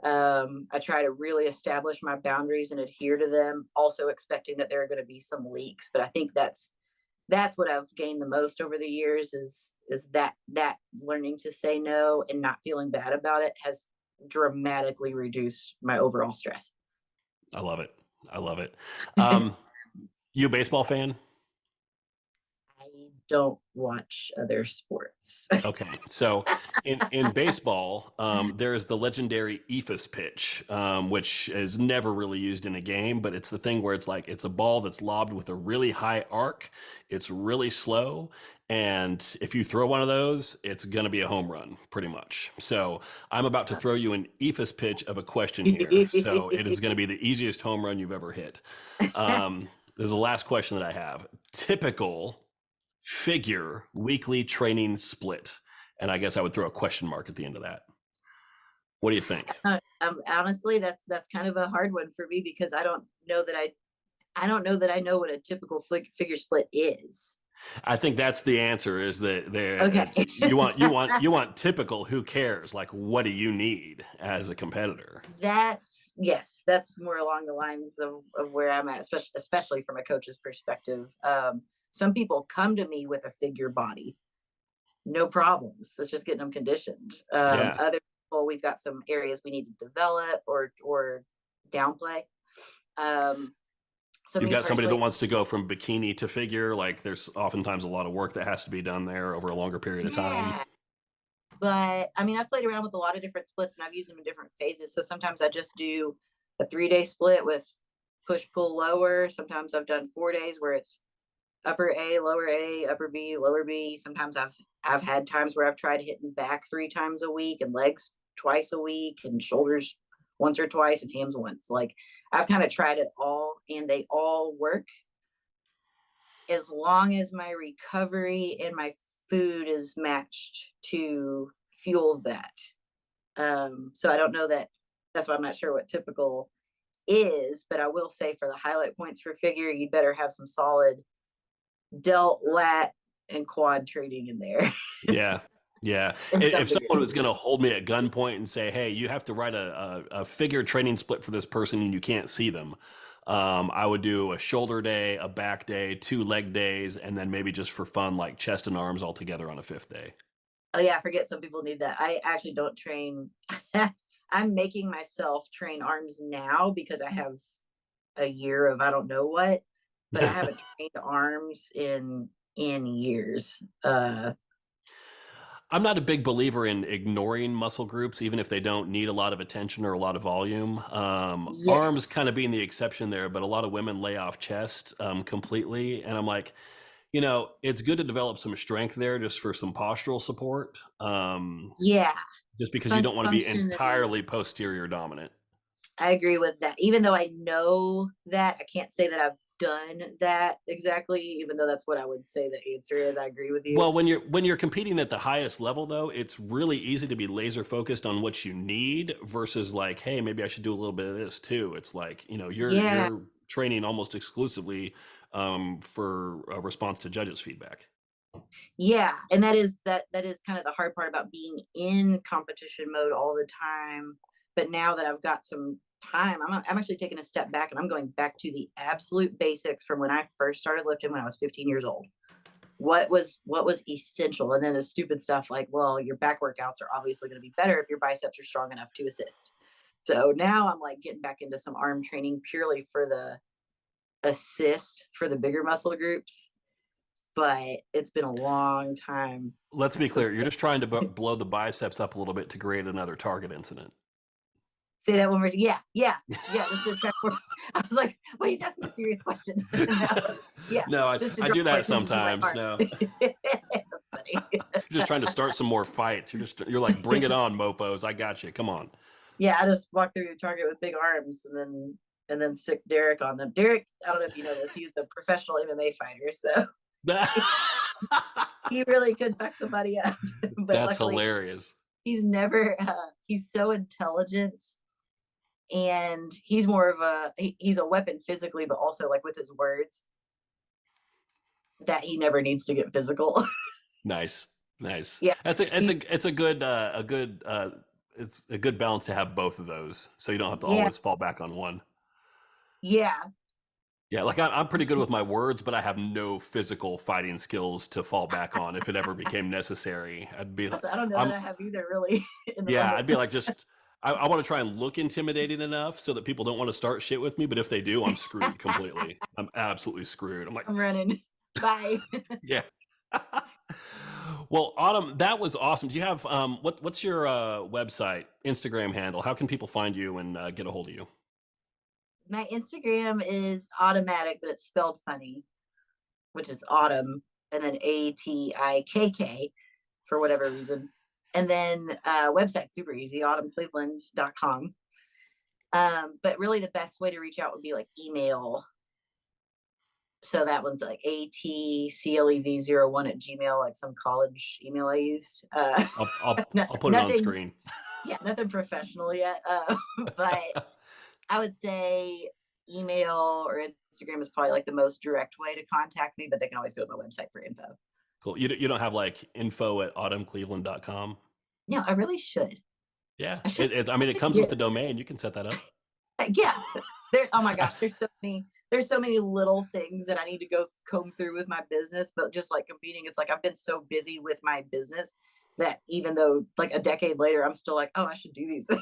I try to really establish my boundaries and adhere to them, also expecting that there are going to be some leaks. But I think that's what I've gained the most over the years is that learning to say no and not feeling bad about it has dramatically reduced my overall stress. I love it. I love it. Um, you a baseball fan? I don't watch other sports. Okay, so in baseball, there's the legendary eephus pitch, which is never really used in a game, but it's the thing where it's like it's a ball that's lobbed with a really high arc. It's really slow, and if you throw one of those, it's going to be a home run, pretty much. So I'm about to throw you an eephus pitch of a question here. So it is going to be the easiest home run you've ever hit. This is the last question that I have. Typical figure weekly training split. And I guess I would throw a question mark at the end of that. What do you think? Honestly, that's kind of a hard one for me because I don't know that I know what a typical figure split is. I think that's the answer is that Okay. you want typical, who cares? Like, what do you need as a competitor? That's yes, that's more along the lines of where I'm at, especially from a coach's perspective. Some people come to me with a figure body, no problems. It's just getting them conditioned. Yeah. Other people, we've got some areas we need to develop or downplay. Um, so You've me got somebody that personally, wants to go from bikini to figure. Like, there's oftentimes a lot of work that has to be done there over a longer period of time. yeah. But I mean, I've played around with a lot of different splits and I've used them in different phases. So sometimes I just do a 3 day split with push pull lower. Sometimes I've done 4 days where it's upper A, upper B, lower B. Sometimes I've had times where I've tried hitting back 3 times a week and legs twice a week and shoulders once or twice and hams once. Like I've kind of tried it all and they all work as long as my recovery and my food is matched to fuel that. So I don't know that that's why I'm not sure what typical is, but I will say for the highlight points for figure, you'd better have some solid delt, lat, and quad training in there. Yeah. Yeah. In some If someone degree. was going to hold me at gunpoint and say, hey, you have to write a figure training split for this person and you can't see them, I would do a shoulder day, a back day, 2 leg days, and then maybe just for fun, like chest and arms all together on a 5th day. Oh yeah, I forget some people need that. I actually don't train. I'm making myself train arms now because I have a year of I don't know what, but I haven't trained arms in years. I'm not a big believer in ignoring muscle groups, even if they don't need a lot of attention or a lot of volume. Arms kind Yes. of being the exception there, but a lot of women lay off chest completely. And I'm like, it's good to develop some strength there just for some postural support, Yeah. just because you don't want to be Function and entirely posterior dominant. I agree with that. Even though I know that, I can't say that I've done that exactly, even though that's what I would say the answer is. I agree with you. Well, when you're competing at the highest level, though, it's really easy to be laser focused on what you need versus like, hey, maybe I should do a little bit of this too. It's like Yeah. you're training almost exclusively for a response to judges' feedback. Yeah. And that is kind of the hard part about being in competition mode all the time. But now that I've got some time, I'm actually taking a step back and I'm going back to the absolute basics from when I first started lifting when I was 15 years old. What was essential, and then the stupid stuff like, well, your back workouts are obviously going to be better if your biceps are strong enough to assist. So now I'm like getting back into some arm training purely for the assist for the bigger muscle groups, but it's been a long time. Let's be clear. You're just trying to blow the biceps up a little bit to create another target incident. Say that one more. Yeah. Just to attract more. I was like, well, he's asking a serious question. Yeah, No, just to I draw do more that attention to my sometimes. art. No, That's funny. you're just trying to start some more fights. You're like, bring it on, mofos. I got you. Come on. Yeah, I just walked through Target with big arms and then sick Derek on them. Derek, I don't know if you know this, he's a professional MMA fighter, so he really could fuck somebody up. But That's luckily, hilarious. he's never. He's so intelligent, and he's more of he's a weapon physically, but also like with his words that he never needs to get physical. Nice, nice. Yeah, That's a he, it's a good it's a good balance to have both of those, so you don't have to yeah, always fall back on one. yeah. Yeah, like I'm pretty good with my words, but I have no physical fighting skills to fall back on if it ever became necessary. So I don't know that I'm I have either, really, in the yeah, moment. I'd be like just I want to try and look intimidating enough so that people don't want to start shit with me, but if they do, I'm screwed completely. I'm absolutely screwed. I'm like, I'm running. Bye. yeah. Well, Autumn, that was awesome. Do you have what's your website, Instagram handle? How can people find you and get a hold of you? My Instagram is automatic, but it's spelled funny, which is autumn, and then ATIKK for whatever reason. And then website super easy, autumncleveland.com. But really the best way to reach out would be like email. So that one's like atclev01 at Gmail, like some college email I used. I'll put it on Nothing, screen. yeah, nothing professional yet. But I would say email or Instagram is probably like the most direct way to contact me, but they can always go to my website for info. Cool. You don't have like info@autumncleveland.com? No, I really should. Yeah. I should. I mean, it comes with the domain. You can set that up. Yeah. Oh my gosh, there's so many little things that I need to go comb through with my business, but just like competing, it's like I've been so busy with my business that even though like a decade later, I'm still like, oh, I should do these things.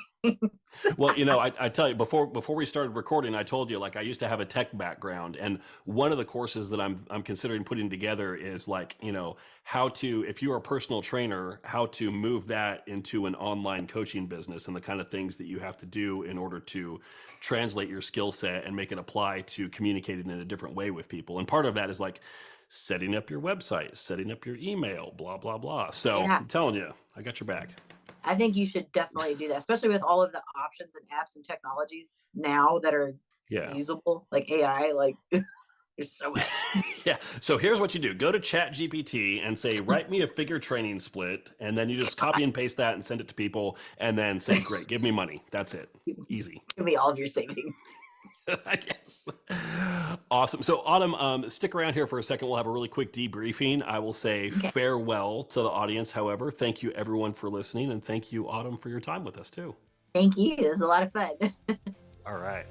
Well, I tell you before we started recording, I told you like I used to have a tech background, and one of the courses that I'm considering putting together is like how to, if you're a personal trainer, how to move that into an online coaching business and the kind of things that you have to do in order to translate your skill set and make it apply to communicating in a different way with people. And part of that is like setting up your website, setting up your email, blah blah blah. So Yeah, I'm telling you, I got your back. I think you should definitely do that, especially with all of the options and apps and technologies now that are Yeah. usable, like AI. Like there's so much. Yeah. So here's what you do. Go to ChatGPT and say, write me a figure training split. And then you just copy and paste that and send it to people and then say, great, give me money. That's it. Easy. Give me all of your savings. I guess. Awesome. So Autumn, stick around here for a second. We'll have a really quick debriefing. I will say Okay. farewell to the audience. However, thank you everyone for listening. And thank you, Autumn, for your time with us too. Thank you. It was a lot of fun. All right.